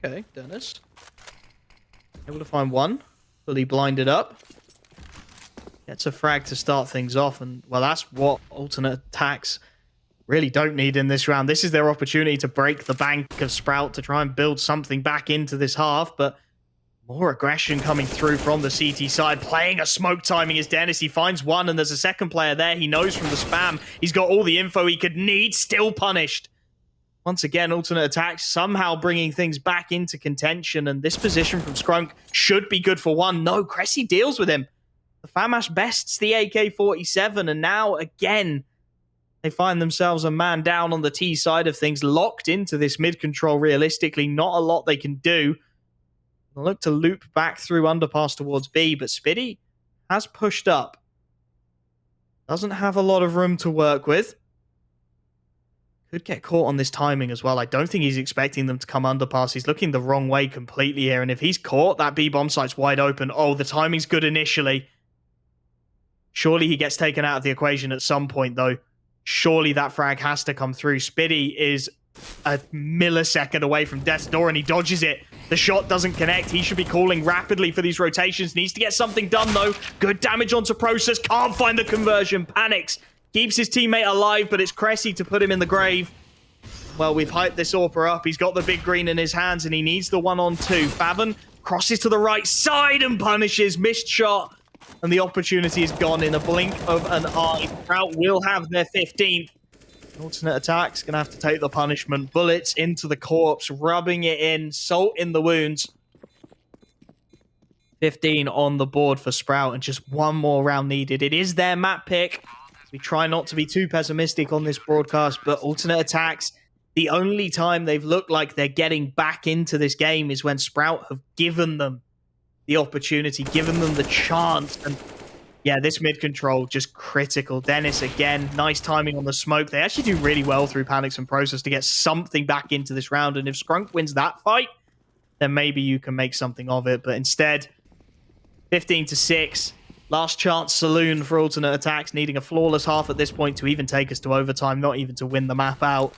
S2: Okay, Dennis. Able to find 1. Fully blinded up. Gets a frag to start things off, and, well, that's what Alternate Attacks really don't need in this round. This is their opportunity to break the bank of Sprout, to try and build something back into this half, but more aggression coming through from the CT side. Playing a smoke timing is Dennis. He finds 1, and there's a second player there. He knows from the spam. He's got all the info he could need. Still punished. Once again, Alternate Attacks somehow bringing things back into contention, and this position from Skrunk should be good for 1. No, Cressy deals with him. The Famash bests the AK-47, and now, again, they find themselves a man down on the T side of things, locked into this mid-control realistically. Not a lot they can do. They'll look to loop back through underpass towards B, but Spitty has pushed up. Doesn't have a lot of room to work with. Could get caught on this timing as well. I don't think he's expecting them to come underpass. He's looking the wrong way completely here. And if he's caught, that B-bomb site's wide open. Oh, the timing's good initially. Surely he gets taken out of the equation at some point, though. Surely that frag has to come through. Spitty is a millisecond away from death's door, and he dodges it. The shot doesn't connect. He should be calling rapidly for these rotations. Needs to get something done, though. Good damage onto Process. Can't find the conversion. Panics. Keeps his teammate alive, but it's Cressy to put him in the grave. Well, we've hyped this AWPer up. He's got the big green in his hands, and he needs the 1-on-2. Favin Crosses to the right side and punishes. Missed shot. And the opportunity is gone in a blink of an eye. Sprout will have their 15th. Alternate Attack's going to have to take the punishment. Bullets into the corpse, rubbing it in, salt in the wounds. 15 on the board for Sprout, and just one more round needed. It is their map pick. We try not to be too pessimistic on this broadcast, but Alternate Attacks, the only time they've looked like they're getting back into this game is when Sprout have given them the opportunity, given them the chance. And yeah, this mid control just critical. Dennis again, nice timing on the smoke. They actually do really well through Panics and Process to get something back into this round. And if Skrunk wins that fight, then maybe you can make something of it. But instead, 15-6. Last chance saloon for Alternate Attacks, needing a flawless half at this point to even take us to overtime, not even to win the map out.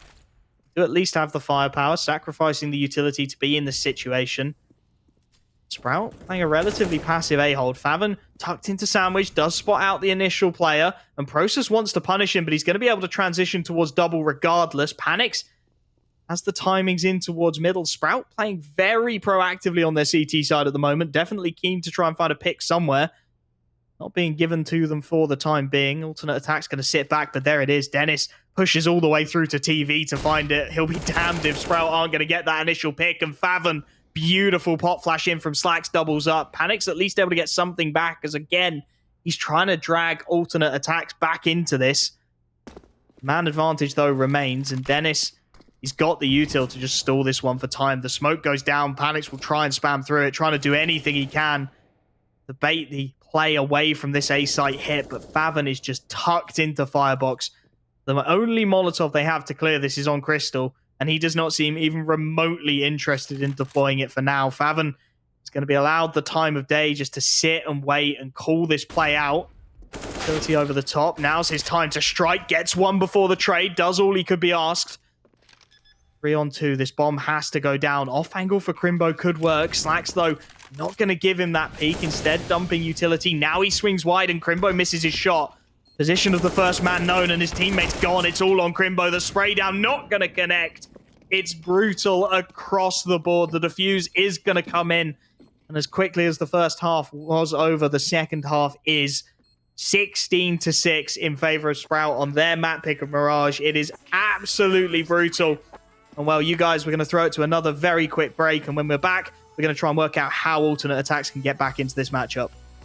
S2: To at least have the firepower, sacrificing the utility to be in this situation. Sprout playing a relatively passive A-hold. Faven tucked into Sandwich, does spot out the initial player, and Process wants to punish him, but he's going to be able to transition towards double regardless. Panics as the timing's in towards middle. Sprout playing very proactively on their CT side at the moment, definitely keen to try and find a pick somewhere. Not being given to them for the time being. Alternate Attack's going to sit back, but there it is. Dennis pushes all the way through to TV to find it. He'll be damned if Sprout aren't going to get that initial pick. And Faven, beautiful pop flash in from Slacks, doubles up. Panic's at least able to get something back, as again, he's trying to drag Alternate Attacks back into this. Man advantage, though, remains, and Dennis, he's got the util to just stall this one for time. The smoke goes down. Panics will try and spam through it, trying to do anything he can to bait the play away from this A-site hit, but Faven is just tucked into Firebox. The only Molotov they have to clear this is on Crystal, and he does not seem even remotely interested in deploying it for now. Faven is going to be allowed the time of day just to sit and wait and call this play out. 30 over the top. Now's his time to strike. Gets one before the trade. Does all he could be asked. 3-on-2. This bomb has to go down. Off angle for Crimbo could work. Slacks, though, not going to give him that peek. Instead, dumping utility. Now he swings wide and Crimbo misses his shot. Position of the first man known and his teammates gone. It's all on Crimbo. The spray down not going to connect. It's brutal across the board. The defuse is going to come in. And as quickly as the first half was over, the second half is 16-6 in favor of Sprout on their map pick of Mirage. It is absolutely brutal. And well, you guys, we're going to throw it to another very quick break. And when we're back, we're going to try and work out how Alternate Attacks can get back into this matchup.